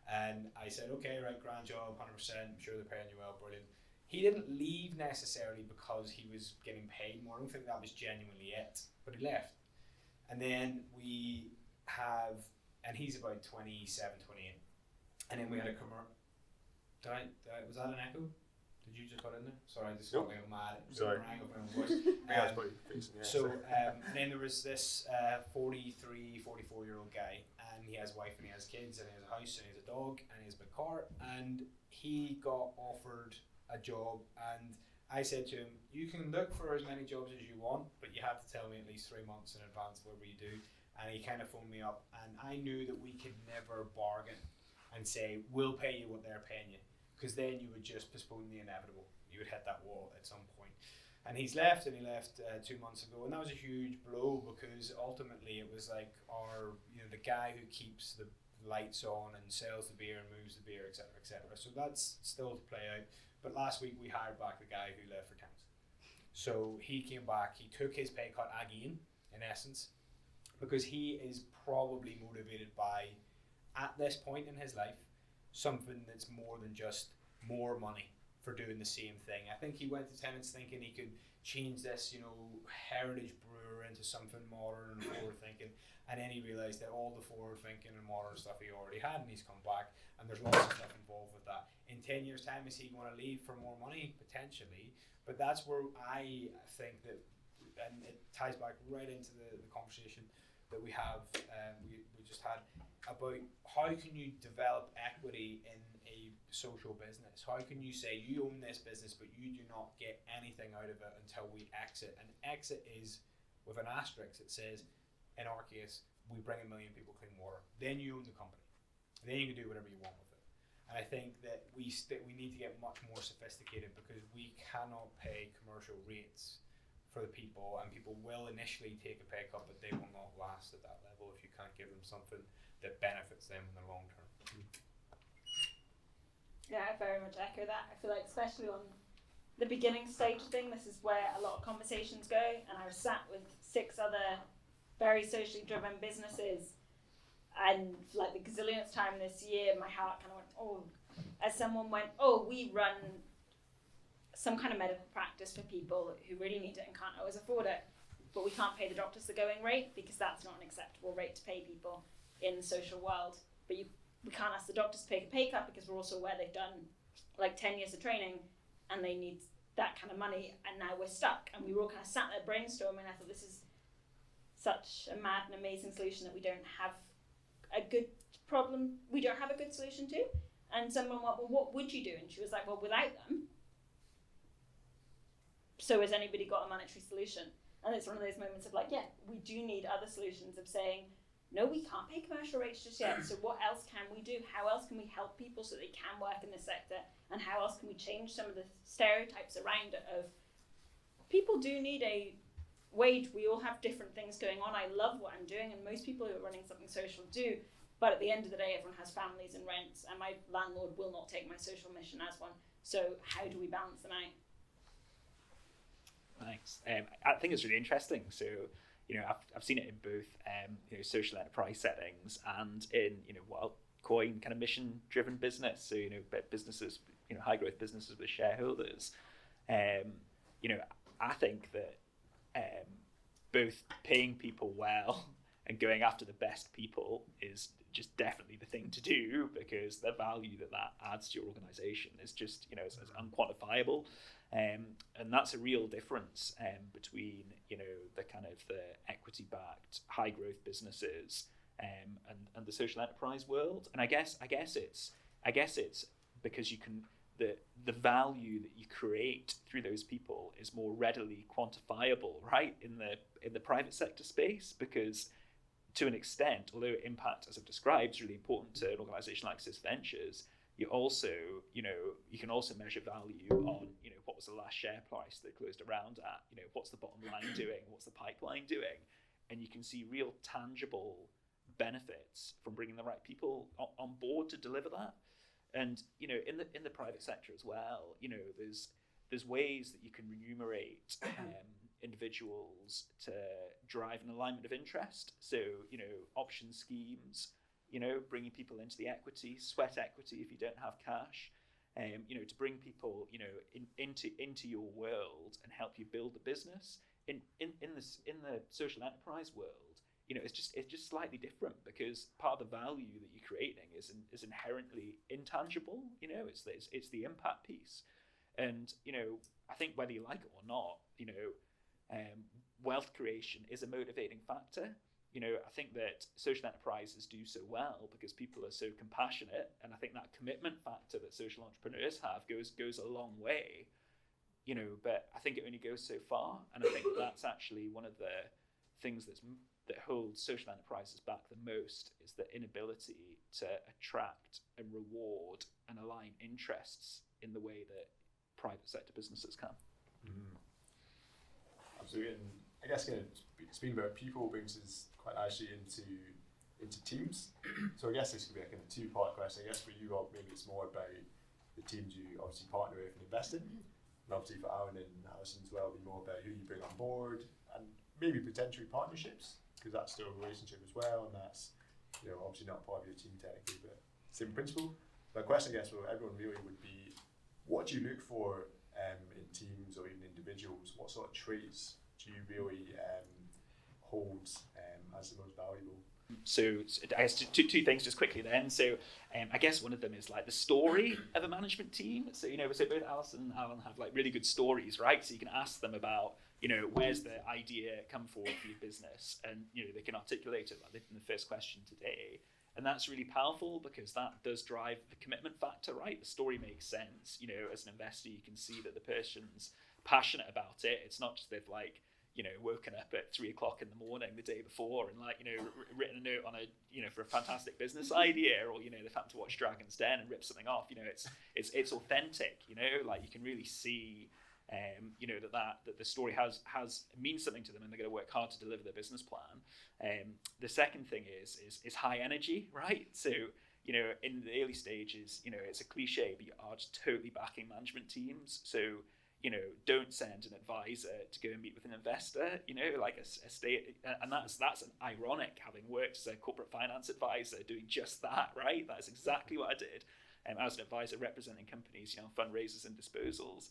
And I said, okay, right, grand job, 100%. I'm sure they're paying you well, brilliant. He didn't leave necessarily because he was getting paid more. I don't think that was genuinely it, but he left. And then we have, and he's about 27, 28. And then we had a commercial. Was that an echo? Did you just put in there? Sorry, I just got like mad. Sorry. So then there was this 43, 44-year-old guy, and he has a wife and he has kids and he has a house and he has a dog and he has a big car, and he got offered a job, and I said to him, you can look for as many jobs as you want, but you have to tell me at least 3 months in advance whatever you do. And he kind of phoned me up, and I knew that we could never bargain and say, we'll pay you what they're paying you, because then you would just postpone the inevitable. You would hit that wall at some point. And he's left, and he left 2 months ago, and that was a huge blow, because ultimately it was like the guy who keeps the lights on and sells the beer and moves the beer, etc., etc. So that's still to play out. But last week we hired back the guy who left for Thames. So he came back, he took his pay cut again, in essence, because he is probably motivated by, at this point in his life, something that's more than just more money for doing the same thing. I think he went to tenants thinking he could change this, heritage brewer into something modern and forward thinking, and then he realised that all the forward thinking and modern stuff he already had, and he's come back, and there's lots of stuff involved with that. In 10 years' time, is he going to leave for more money? Potentially, but that's where I think that, and it ties back right into the conversation that we have, we just had, about how can you develop equity in a social business? How can you say you own this business but you do not get anything out of it until we exit? And exit is with an asterisk. It says, in our case, we bring 1 million people clean water. Then you own the company. And then you can do whatever you want with it. And I think that we need to get much more sophisticated, because we cannot pay commercial rates for the people, and people will initially take a pay cut, but they will not last at that level if you can't give them something that benefits them in the long term. Yeah, I very much echo that. I feel like, especially on the beginning stage thing, this is where a lot of conversations go. And I was sat with 6 other very socially driven businesses, and for like the gazillionth time this year, my heart kind of went, oh, as someone went, oh, we run some kind of medical practice for people who really need it and can't always afford it, but we can't pay the doctors the going rate, because that's not an acceptable rate to pay people in the social world. But we can't ask the doctors to take a pay cut, because we're also aware they've done like 10 years of training and they need that kind of money, and now we're stuck. And we were all kind of sat there brainstorming, and I thought, this is such a mad and amazing solution that we don't have a good problem, we don't have a good solution to. And someone went, well, what would you do? And she was like, well, without them, so has anybody got a monetary solution? And it's one of those moments of like, yeah, we do need other solutions of saying, no, we can't pay commercial rates just yet, so what else can we do? How else can we help people so they can work in this sector? And how else can we change some of the stereotypes around it of, people do need a wage, we all have different things going on. I love what I'm doing, and most people who are running something social do, but at the end of the day, everyone has families and rents, and my landlord will not take my social mission as one. So how do we balance them out? Thanks. I think it's really interesting. So, I've seen it in both, social enterprise settings and in, coin kind of mission-driven business. So, businesses, high growth businesses with shareholders. I think that both paying people well and going after the best people is just definitely the thing to do, because the value that adds to your organization is just, is unquantifiable. And that's a real difference between, the kind of the equity-backed high growth businesses and the social enterprise world. And I guess it's because you can, the value that you create through those people is more readily quantifiable, right, in the private sector space, because to an extent, although impact, as I've described, is really important to an organization like SIS Ventures, you also, you can also measure value on, what was the last share price they closed around at, what's the bottom line doing, what's the pipeline doing, and you can see real tangible benefits from bringing the right people on board to deliver that. And, in the private sector as well, there's ways that you can remunerate individuals to drive an alignment of interest. So, option schemes, bringing people into the equity, sweat equity if you don't have cash, to bring people, into your world and help you build the business. In the social enterprise world, it's just slightly different, because part of the value that you're creating is inherently intangible. It's the impact piece, and I think whether you like it or not, wealth creation is a motivating factor. I think that social enterprises do so well because people are so compassionate, and I think that commitment factor that social entrepreneurs have goes a long way, but I think it only goes so far, and I think that's actually one of the things that holds social enterprises back the most, is the inability to attract and reward and align interests in the way that private sector businesses can. Absolutely, and I guess speaking about people brings us quite nicely into teams. So I guess this could be a kind of two-part question. I guess for you, Rob, maybe it's more about the teams you obviously partner with and invest in, and obviously for Aaron and Alison as well, it'll be more about who you bring on board and maybe potentially partnerships, because that's still a relationship as well, and that's obviously not part of your team technically, but same principle. My question, I guess, for everyone really would be, what do you look for in teams or even individuals? What sort of traits do you really hold as the most valuable? So I guess two things just quickly then. So I guess one of them is like the story of a management team. So so both Alison and Alan have like really good stories, right? So you can ask them about where's the idea come forward for your business, and they can articulate it like in the first question today. And that's really powerful because that does drive the commitment factor, right? The story makes sense. As an investor, you can see that the person's passionate about it. It's not just they've like, woken up at 3 o'clock in the morning the day before and like, written a note on a, for a fantastic business idea, or, they've had to watch Dragon's Den and rip something off. It's authentic, like you can really see, that the story means something to them, and they're going to work hard to deliver their business plan. The second thing is high energy, right? So, in the early stages, it's a cliche, but you are just totally backing management teams. So, don't send an advisor to go and meet with an investor, like a state, and that's ironic, having worked as a corporate finance advisor doing just that, right? That's exactly what I did. As an advisor representing companies, fundraisers and disposals.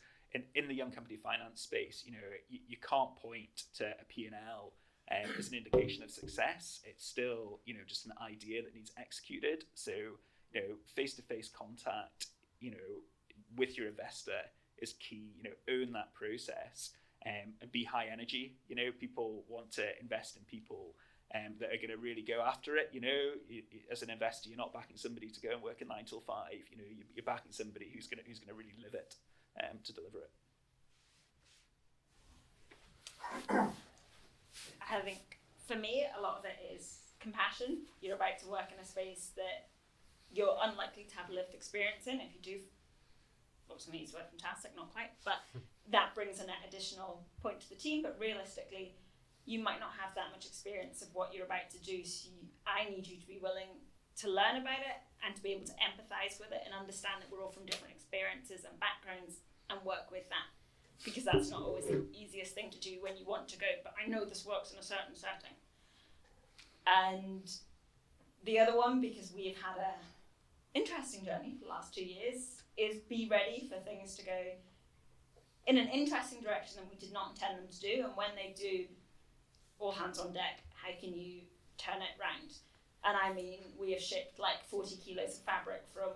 In the young company finance space, you can't point to a P&L as an indication of success. It's still, just an idea that needs executed. So, face-to-face contact, with your investor is key. Own that process and be high energy. People want to invest in people that are going to really go after it. As an investor, you're not backing somebody to go and work a 9 till 5. You're backing somebody who's going to really live it. To deliver it. I think for me, a lot of it is compassion. You're about to work in a space that you're unlikely to have lived experience in. If you do, looks to me it's fantastic, not quite, but that brings an additional point to the team. But realistically, you might not have that much experience of what you're about to do. So I need you to be willing to learn about it and to be able to empathize with it and understand that we're all from different experiences and backgrounds and work with that, because that's not always the easiest thing to do when you want to go, but I know this works in a certain setting. And the other one, because we've had a interesting journey for the last 2 years, is be ready for things to go in an interesting direction that we did not intend them to do, and when they do, all hands on deck. How can you turn it round? And I mean, we have shipped like 40 kilos of fabric from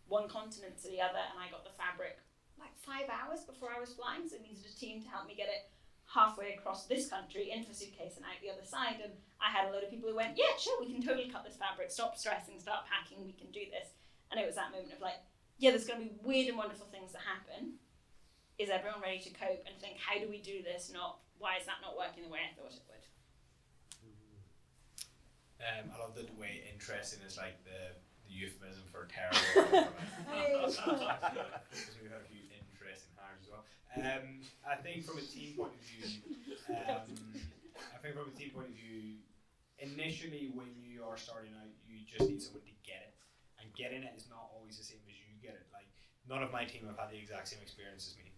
one continent to the other, and I got the fabric like 5 hours before I was flying, so I needed a team to help me get it halfway across this country into a suitcase and out the other side. And I had a load of people who went, yeah, sure, we can totally cut this fabric, stop stressing, start packing, we can do this. And it was that moment of like, yeah, there's going to be weird and wonderful things that happen. Is everyone ready to cope and think, how do we do this? Not, why is that not working the way I thought it would? I love the way interesting is like the euphemism for terrible. Because we've had a few interesting hires as well. I think from a team point of view, initially when you are starting out, you just need someone to get it, and getting it is not always the same as you get it. Like, none of my team have had the exact same experience as me,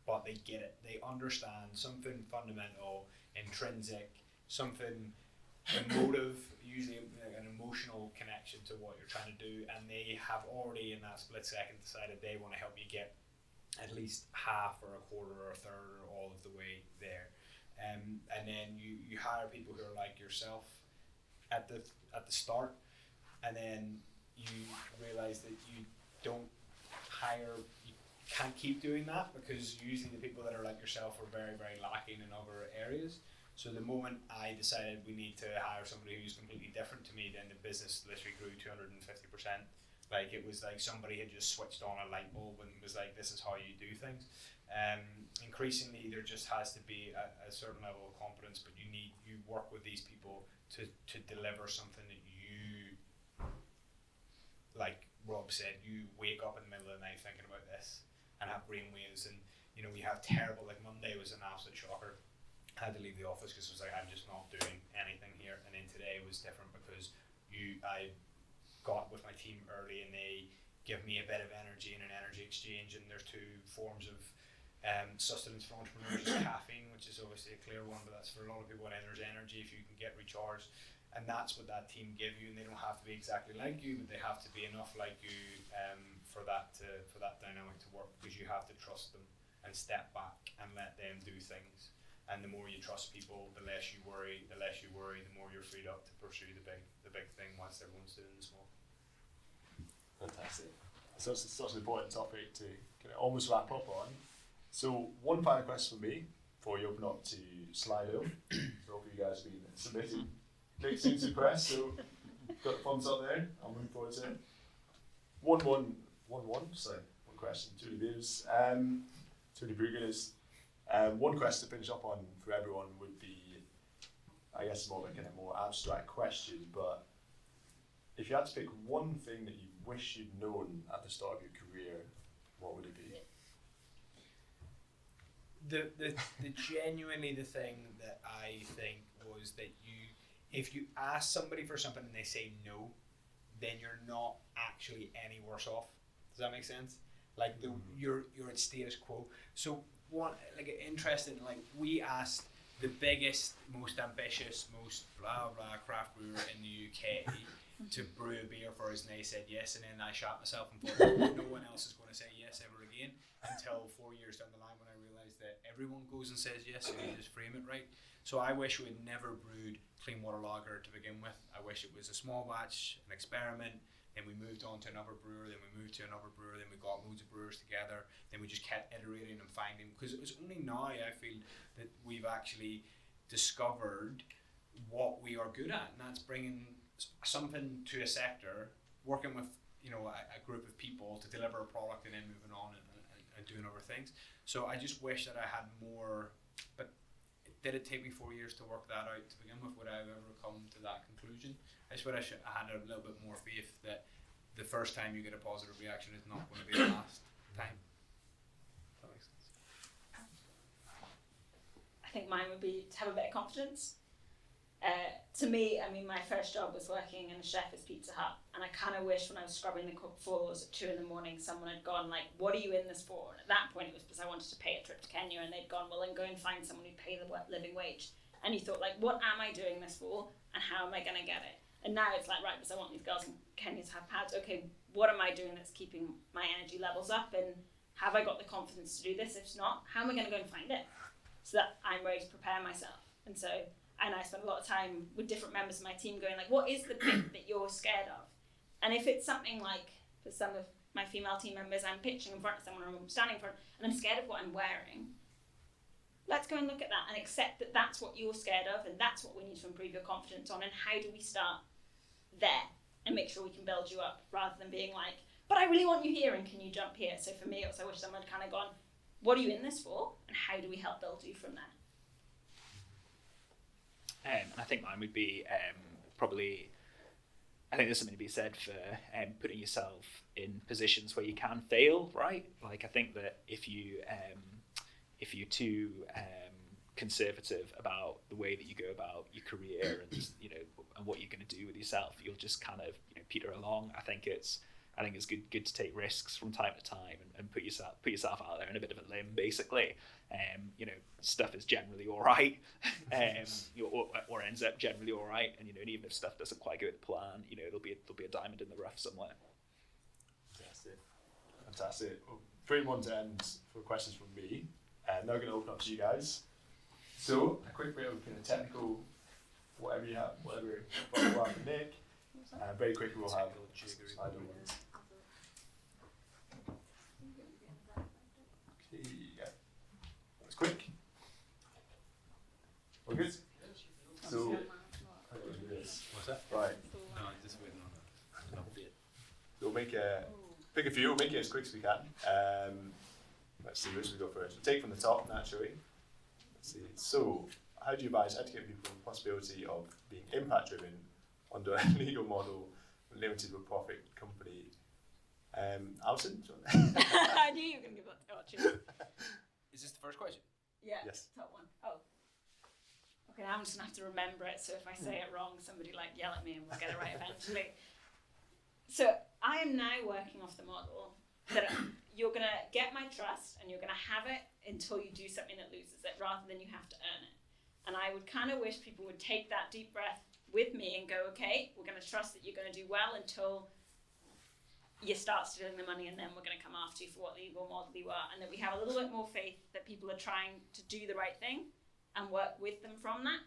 but they get it. They understand something fundamental, intrinsic, something emotive, usually an emotional connection to what you're trying to do, and they have already in that split second decided they want to help you get at least half or a quarter or a third or all of the way there. And then you hire people who are like yourself at the start, and then you realize that you can't keep doing that, because usually the people that are like yourself are very, very lacking in other areas. So the moment I decided we need to hire somebody who's completely different to me, then the business literally grew 250%. Like it was like somebody had just switched on a light bulb and was like, this is how you do things. Increasingly, there just has to be a certain level of competence, but you work with these people to deliver something that you, like Rob said, you wake up in the middle of the night thinking about this and have brainwaves, and you know, we have terrible, like Monday was an absolute shocker. I had to leave the office because it was like, I'm just not doing anything here. And then today was different because I got with my team early and they give me a bit of energy and an energy exchange, and there's two forms of sustenance for entrepreneurs. Is caffeine, which is obviously a clear one, but that's for a lot of people, and then there's energy if you can get recharged. And that's what that team give you, and they don't have to be exactly like you, but they have to be enough like you for that dynamic to work, because you have to trust them and step back and let them do things. And the more you trust people, the less you worry. The more you're freed up to pursue the big thing whilst everyone's doing the small. Fantastic. So it's such an important topic to kind of almost wrap up on. So one final question for me before you open up to Slido. So hope you guys have been submitting click seems to press, so got the thumbs up there. I'm looking forward to it. One question, two reviews. Two Brewgooders. One question to finish up on for everyone would be, I guess, more of a kind of more abstract question, but if you had to pick one thing that you wish you'd known at the start of your career, what would it be? The genuinely the thing that I think was that if you ask somebody for something and they say no, then you're not actually any worse off. Does that make sense? Like you're at status quo. So interesting, like we asked the biggest, most ambitious, most blah blah craft brewer in the UK to brew a beer for us, and they said yes, and then I shot myself and thought no one else is going to say yes ever again, until 4 years down the line when I realised that everyone goes and says yes, and you just frame it right. So I wish we had never brewed clean water lager to begin with. I wish it was a small batch, an experiment. Then we moved on to another brewer, then we moved to another brewer, then we got loads of brewers together, then we just kept iterating and finding, because it was only now I feel that we've actually discovered what we are good at, and that's bringing something to a sector, working with a group of people to deliver a product, and then moving on and doing other things. So I just wish that I had more, but did it take me 4 years to work that out to begin with? Would I have ever come to that conclusion? I just wish I had a little bit more faith that the first time you get a positive reaction is not going to be the last time. That makes sense. I think mine would be to have a bit of confidence. To me, I mean, my first job was working in a chef's Pizza Hut, and I kind of wish when I was scrubbing the cook floors at 2 a.m, someone had gone like, "What are you in this for?" And at that point, it was because I wanted to pay a trip to Kenya, and they'd gone, "Well, then go and find someone who'd pay the living wage." And you thought, like, what am I doing this for, and how am I going to get it? And now it's like, right, because I want these girls in Kenya to have pads. Okay, what am I doing that's keeping my energy levels up, and have I got the confidence to do this? If not, how am I going to go and find it, so that I'm ready to prepare myself? And I spend a lot of time with different members of my team going like, what is the bit that you're scared of? And if it's something like, for some of my female team members, I'm pitching in front of someone or I'm standing in front and I'm scared of what I'm wearing, let's go and look at that and accept that that's what you're scared of, and that's what we need to improve your confidence on, and how do we start there and make sure we can build you up, rather than being like, but I really want you here and can you jump here? So for me, I wish someone had kind of gone, what are you in this for, and how do we help build you from there? And I think mine would be probably, I think there's something to be said for putting yourself in positions where you can fail, right? Like I think that if you're too conservative about the way that you go about your career and and what you're going to do with yourself, you'll just kind of peter along. I think it's good to take risks from time to time and put yourself out there in a bit of a limb, basically. Stuff is generally all right, or ends up generally all right, and even if stuff doesn't quite go to plan, there'll be a diamond in the rough somewhere. Fantastic. Well, great one to end for questions from me. Now we're going to open up to you guys. So a quick bit of kind of technical, whatever you have, whatever we'll have for Nick. Very quickly we'll have slide over. Okay, yeah. That was quick. All good? So, how do we do this? What's that? Right. No, I'm just waiting on an update. So we'll pick a few, we'll make it as quick as we can. Let's see, which should we go first? We'll take from the top, naturally. Let's see. So, how do you advise educate people on the possibility of being impact driven under a legal model limited with profit company? Alison? Do you want to- I knew you were going to give that to Archie. Is this the first question? Yeah. Yes. Top one. Oh. Okay, now I'm just going to have to remember it, so if I say it wrong, somebody yell at me and we'll get it right eventually. So I am now working off the model that you're going to get my trust and you're going to have it until you do something that loses it, rather than you have to earn it. And I would kind of wish people would take that deep breath with me and go, okay, we're going to trust that you're going to do well until you start stealing the money, and then we're going to come after you for what legal model you are, and that we have a little bit more faith that people are trying to do the right thing and work with them from that,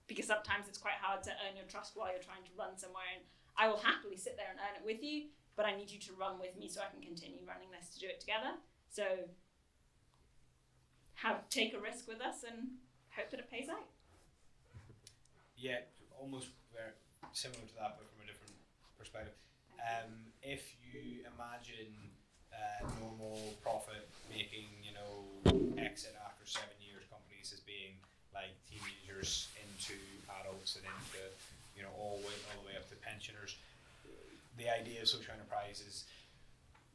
because sometimes it's quite hard to earn your trust while you're trying to run somewhere, and I will happily sit there and earn it with you, but I need you to run with me so I can continue running this to do it together. So take a risk with us and hope that it pays out. Yeah, almost very similar to that, but from a different perspective. If you imagine normal profit making, exit after 7 years companies as being like teenagers into adults and into, all the way up to pensioners, the idea of social enterprise is,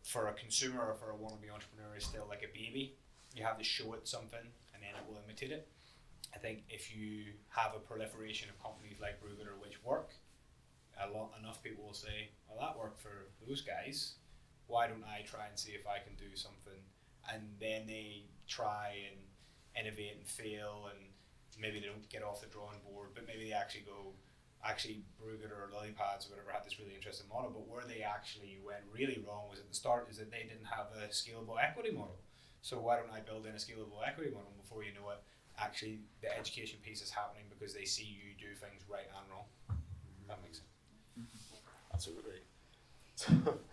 for a consumer or for a wannabe entrepreneur, is still like a baby. You have to show it something and then it will imitate it. I think if you have a proliferation of companies like Brewgooder which work, enough people will say, well, that worked for those guys, why don't I try and see if I can do something? And then they try and innovate and fail, and maybe they don't get off the drawing board, but maybe they actually Brewgooder or Lilypads or whatever had this really interesting model, but where they actually went really wrong was at the start, is that they didn't have a scalable equity model. So why don't I build in a scalable equity model? Before you know it, actually the education piece is happening because they see you do things right and wrong. That makes sense. Absolutely.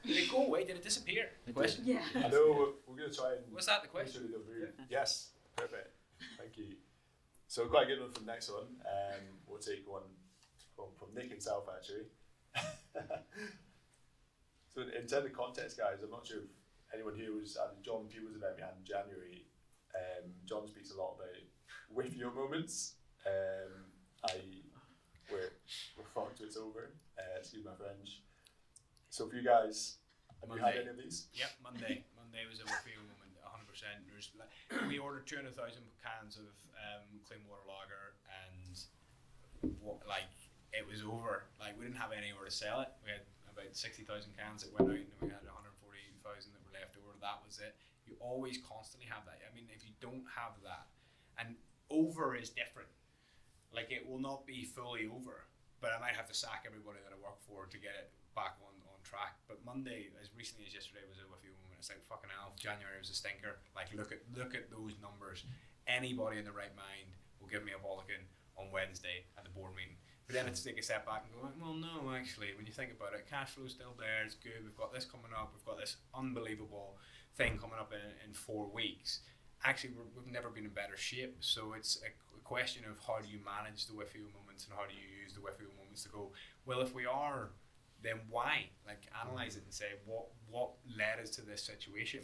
Did it go away? Did it disappear? Question? Yeah. I know we're going to try and. Was that the question? make sure they don't move. Yes, perfect. Thank you. So quite a good one for the next one. We'll take one from Nick himself actually. So in terms of context, guys, I'm not sure if anyone here was at the John Pew's event we had in January. John speaks a lot about with your moments. We're fucked, it's over. Excuse my French. So for you guys, have you had any of these? Yep, Monday was a real moment, 100%. We ordered 200,000 cans of clean water lager, and it was over. We didn't have anywhere to sell it. We had about 60,000 cans that went out, and we had 148,000 that were left over. That was it. You always constantly have that. I mean, if you don't have that, and over is different. It will not be fully over, but I might have to sack everybody that I work for to get it back on track. But Monday, as recently as yesterday, was a few moments. Fucking hell, January was a stinker. Look at those numbers. Anybody in the right mind will give me a bollocking on Wednesday at the board meeting. But then it's take a step back and go, well, no, actually, when you think about it, cash flow's still there, it's good, we've got this coming up, we've got this unbelievable thing coming up in 4 weeks. Actually, we've never been in better shape, so it's a question of how do you manage the whiffy moments and how do you use the whiffy moments to go, well, if we are, then why? Analyze it and say, what led us to this situation?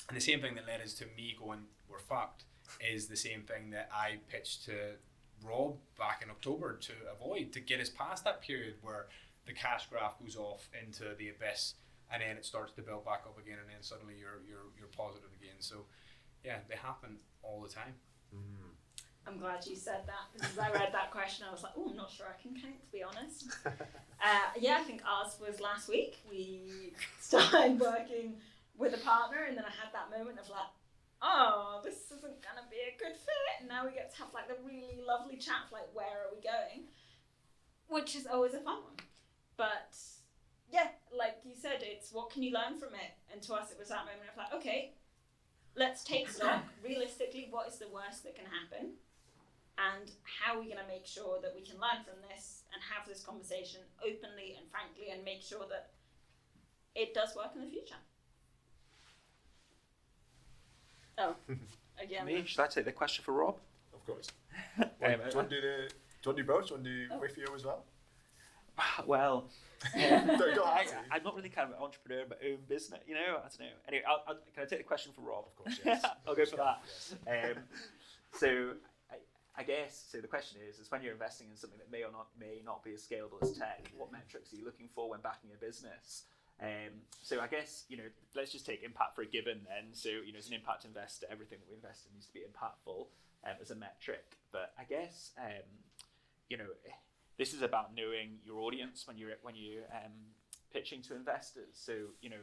And the same thing that led us to me going, we're fucked, is the same thing that I pitched to Rob back in October to avoid, to get us past that period where the cash graph goes off into the abyss and then it starts to build back up again, and then suddenly you're positive again. So yeah, they happen all the time. I'm glad you said that, because I read that question, I was like, oh, I'm not sure I can count, to be honest. I think ours was last week. We started working with a partner, and then I had that moment of oh, this isn't going to be a good fit. And now we get to have the really lovely chat of where are we going? Which is always a fun one. But yeah, like you said, it's what can you learn from it? And to us, it was that moment of okay, let's take stock. Realistically, what is the worst that can happen? And how are we going to make sure that we can learn from this and have this conversation openly and frankly and make sure that it does work in the future? Oh, again. Me? Should I take the question for Rob? Of course. Do you want to do you want to do both? Do you want to do with you as well? Well, I'm not really kind of an entrepreneur in my own business, I don't know. Anyway, can I take the question from Rob? Of course, yes. I'll go for that. Yes. So I guess, so the question is when you're investing in something that may not be as scalable as tech, what metrics are you looking for when backing a business? So I guess, let's just take impact for a given then. So, as an impact investor, everything that we invest in needs to be impactful as a metric. But I guess, this is about knowing your audience when you're pitching to investors. So,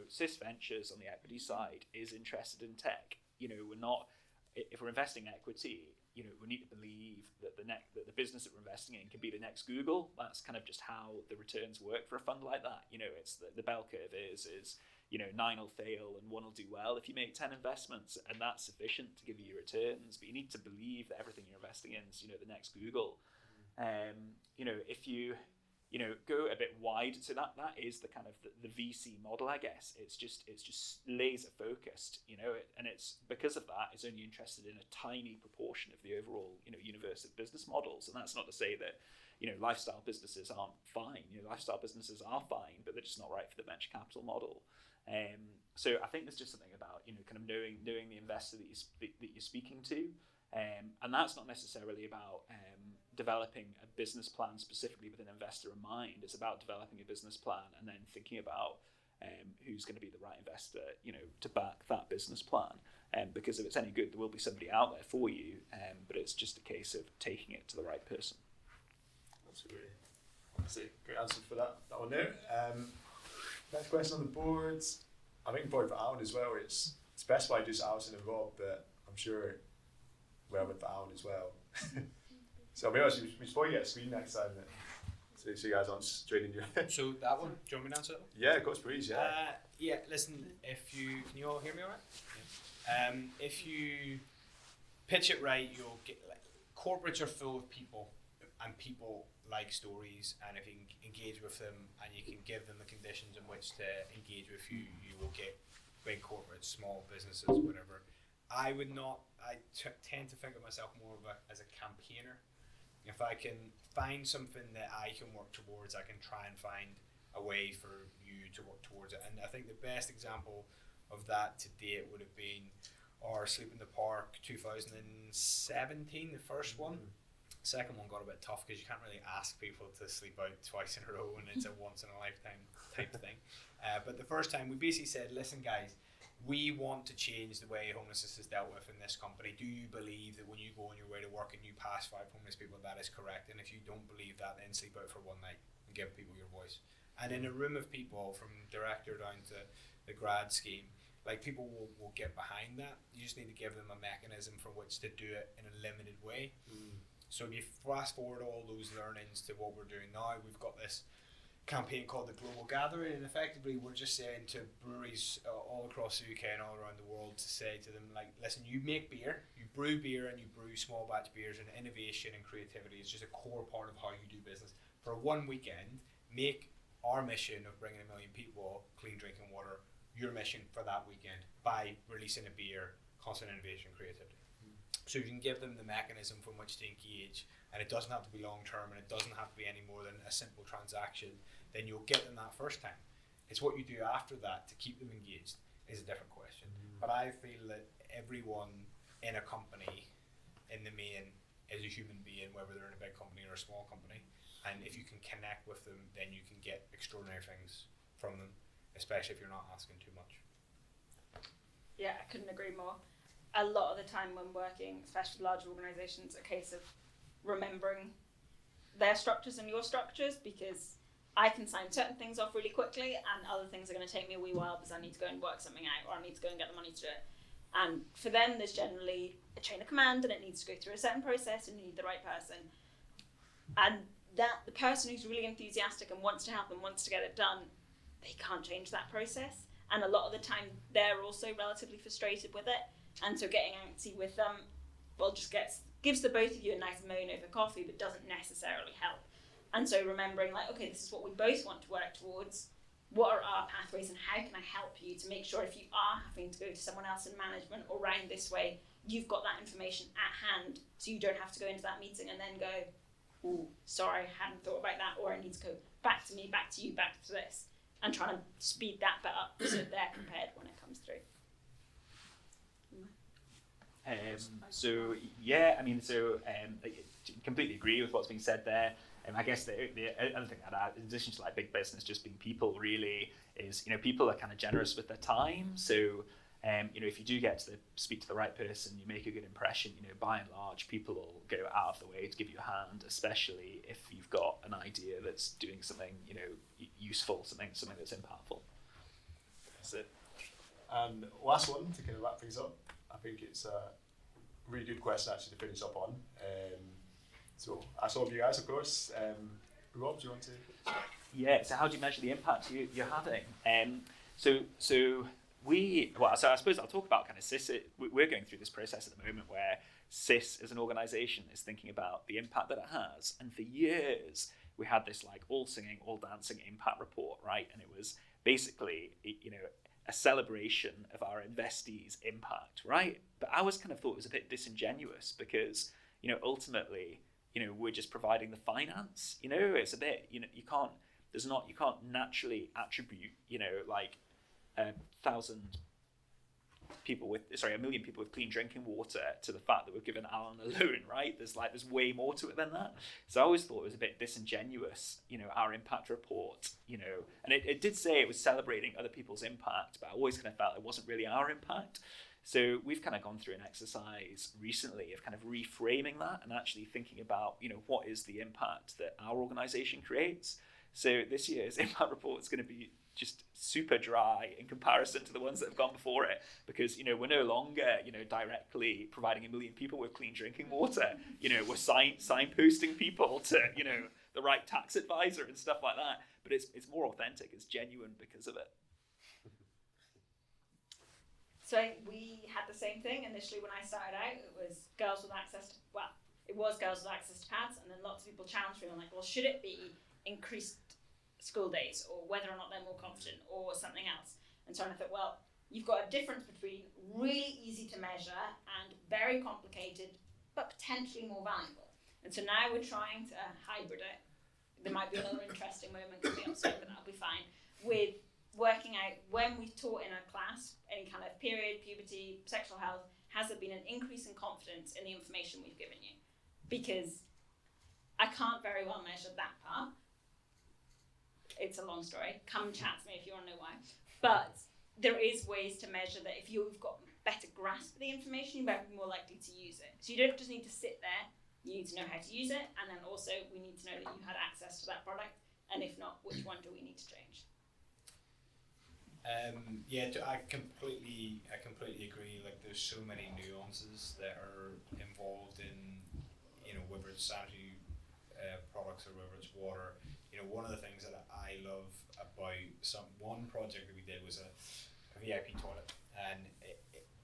SIS Ventures on the equity side is interested in tech. We're not, if we're investing equity, we need to believe that the business that we're investing in can be the next Google. That's kind of just how the returns work for a fund like that. It's the bell curve is 9 will fail and 1 will do well if you make 10 investments, and that's sufficient to give you your returns. But you need to believe that everything you're investing in is the next Google. If you go a bit wide, so that is the kind of the VC model, I guess. It's just laser focused, and it's because of that it's only interested in a tiny proportion of the overall universe of business models. And that's not to say that lifestyle businesses aren't fine. Lifestyle businesses are fine, but they're just not right for the venture capital model. So I think there's just something about kind of knowing the investor that you're speaking to, and that's not necessarily about developing a business plan specifically with an investor in mind. It's about developing a business plan and then thinking about who's going to be the right investor, to back that business plan. Because if it's any good, there will be somebody out there for you, but it's just a case of taking it to the right person. Absolutely. That's a great answer for that one there. Next question on the board. I think probably for Alan as well. It's specified just Alison and Rob, but I'm sure relevant for Alan as well. So maybe we should probably get a screen next time then. So you guys aren't straining your head. So that one, do you want me to answer that one? Yeah, of course, please, yeah. Listen, can you all hear me all right? Yeah. If you pitch it right, you'll get, corporates are full of people, and people like stories, and if you can engage with them and you can give them the conditions in which to engage with you, you will get big corporates, small businesses, whatever. I tend to think of myself more as a campaigner. If I can find something that I can work towards, I can try and find a way for you to work towards it. And I think the best example of that to date would have been our Sleep in the Park 2017, the first one. Second one got a bit tough because you can't really ask people to sleep out twice in a row, and it's a once in a lifetime type thing. But the first time we basically said, listen guys, we want to change the way homelessness is dealt with in this company. Do you believe that when you go on your way to work and you pass 5 homeless people, that is correct? And if you don't believe that, then sleep out for one night and give people your voice. And in a room of people, from director down to the grad scheme, people will get behind that. You just need to give them a mechanism for which to do it in a limited way. So if you fast forward all those learnings to what we're doing now, we've got this campaign called the Global Gathering, and effectively we're just saying to breweries all across the UK and all around the world to say to them, listen, you make beer, you brew beer and you brew small batch beers, and innovation and creativity is just a core part of how you do business. For one weekend, make our mission of bringing 1 million people clean drinking water your mission for that weekend by releasing a beer, constant innovation, creativity. So you can give them the mechanism from which to engage, and it doesn't have to be long term, and it doesn't have to be any more than a simple transaction. Then you'll get them that first time. It's what you do after that to keep them engaged is a different question. But I feel that everyone in a company, in the main, is a human being, whether they're in a big company or a small company. And if you can connect with them, then you can get extraordinary things from them, especially if you're not asking too much. Yeah, I couldn't agree more. A lot of the time when working, especially large organisations, a case of remembering their structures and your structures, because I can sign certain things off really quickly and other things are going to take me a wee while because I need to go and work something out, or I need to go and get the money to do it. And for them, there's generally a chain of command and it needs to go through a certain process and you need the right person. And that the person who's really enthusiastic and wants to help and wants to get it done, they can't change that process. And a lot of the time, they're also relatively frustrated with it. And so getting antsy with them, just gives the both of you a nice moan over coffee, but doesn't necessarily help. And so remembering okay, this is what we both want to work towards. What are our pathways and how can I help you to make sure if you are having to go to someone else in management or round this way, you've got that information at hand so you don't have to go into that meeting and then go, oh, sorry, I hadn't thought about that, or I need to go back to me, back to you, back to this, and trying to speed that bit up so they're prepared when it comes through. I completely agree with what's being said there. I guess the other thing I'd add, in addition to like big business just being people, really is, people are kind of generous with their time. So if you do get to speak to the right person, you make a good impression, by and large, people will go out of the way to give you a hand, especially if you've got an idea that's doing something, useful, something that's impactful. That's it. And last one to kind of wrap things up. I think it's a really good question actually to finish up on. So as all of you guys, of course, Rob, do you want to? Yeah. So how do you measure the impact you're having? So I suppose I'll talk about kind of SIS. We're going through this process at the moment where SIS as an organisation is thinking about the impact that it has. And for years, we had this like all singing, all dancing impact report, right? And it was basically, a celebration of our investees' impact, right? But I always kind of thought it was a bit disingenuous because, ultimately, we're just providing the finance. It's a bit, you can't naturally attribute, like a million people with clean drinking water to the fact that we've given Alan a loan, right? There's way more to it than that. So I always thought it was a bit disingenuous, our impact report, and it did say it was celebrating other people's impact, but I always kind of felt it wasn't really our impact. So we've kind of gone through an exercise recently of kind of reframing that and actually thinking about, what is the impact that our organization creates. So this year's impact report is going to be just super dry in comparison to the ones that have gone before it, because we're no longer directly providing 1 million people with clean drinking water. We're signposting people to the right tax advisor and stuff like that, but it's more authentic, it's genuine because of it. So we had the same thing initially when I started out. It was girls with access to pads, and then lots of people challenged me on like, well, should it be increased school days, or whether or not they're more confident, or something else? And so I thought, well, you've got a difference between really easy to measure and very complicated, but potentially more valuable. And so now we're trying to hybrid it. There might be another interesting moment coming up soon, but that'll be fine. With working out when we've taught in a class any kind of period, puberty, sexual health, has there been an increase in confidence in the information we've given you? Because I can't very well measure that part. It's a long story. Come chat to me if you want to know why. But there is ways to measure that. If you've got better grasp of the information, you're more likely to use it. So you don't just need to sit there. You need to know how to use it, and then also we need to know that you had access to that product, and if not, which one do we need to change? I completely agree. Like, there's so many nuances that are involved in, whether it's sanitary products or whether it's water. One of the things that I love about one project that we did was a VIP toilet, and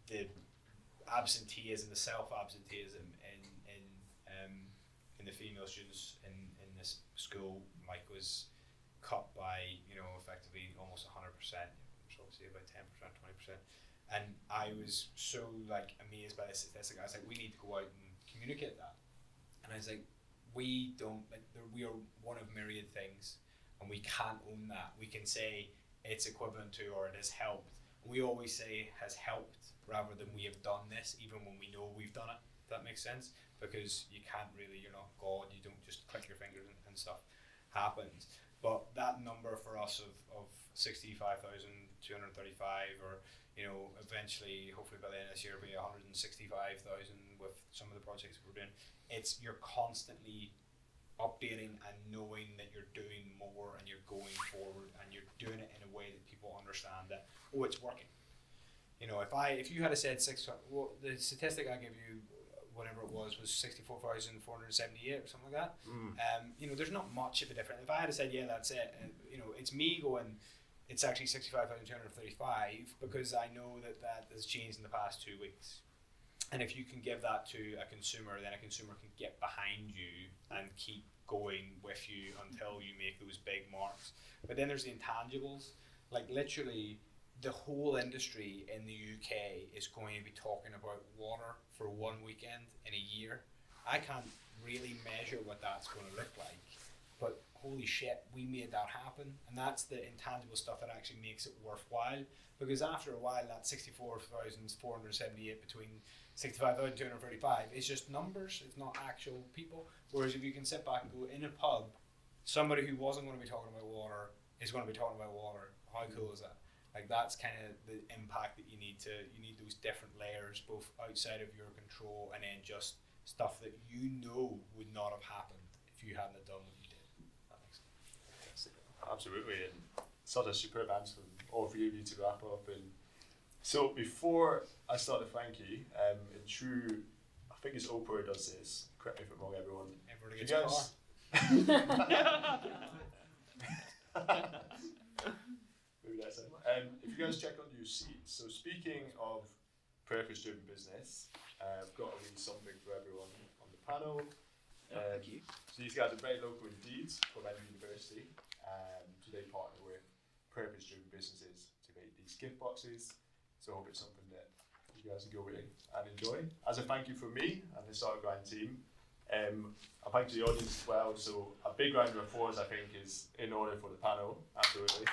the absenteeism, the self-absenteeism in the female students in this school, was cut by, effectively almost 100%, so obviously about 10%, 20%. And I was so amazed by the statistic. I was like, we need to go out and communicate that. And I was like, we are one of myriad things, and we can't own that. We can say it's equivalent to, or it has helped. We always say has helped rather than we have done this, even when we know we've done it. If that makes sense, because you can't really, you're not God. You don't just click your fingers and stuff happens. But that number for us of 65,235, or eventually, hopefully by the end of this year, it'll be 165,000 with some of the projects that we're doing. You're constantly updating and knowing that you're doing more and you're going forward and you're doing it in a way that people understand that, oh, it's working. If you had said the statistic I gave you, whatever it was 64,478 or something like that. There's not much of a difference. If I had said, yeah, that's it, it's me going, it's actually 65,235, because I know that has changed in the past 2 weeks. And if you can give that to a consumer, then a consumer can get behind you and keep going with you until you make those big marks. But then there's the intangibles. Like, literally, the whole industry in the UK is going to be talking about water for one weekend in a year. I can't really measure what that's going to look like. But holy shit, we made that happen. And that's the intangible stuff that actually makes it worthwhile. Because after a while, that 64,478 between 65,235 is just numbers, it's not actual people. Whereas if you can sit back and go in a pub, somebody who wasn't going to be talking about water is going to be talking about water. How cool is that? Like, that's kind of the impact that you need those different layers, both outside of your control and then just stuff that you know would not have happened if you hadn't have done what you did. That makes sense. Absolutely, and such a superb answer from all three of you to wrap up. And so before I start to thank you, in true, I think it's Oprah who does this, correct me if I'm wrong, everyone. Everybody If gets a car. Maybe that's it. If you guys check on your seats, so speaking of purpose-driven business, I've got a read something for everyone on the panel. Thank you. So these guys are very local indeed from Edinburgh University. So they partner with purpose-driven businesses to make these gift boxes. So I hope it's something that you guys can go with and enjoy. As a thank you from me and the Start Grind team, a thank you to the audience as well. So a big round of applause, I think, is in order for the panel. Absolutely.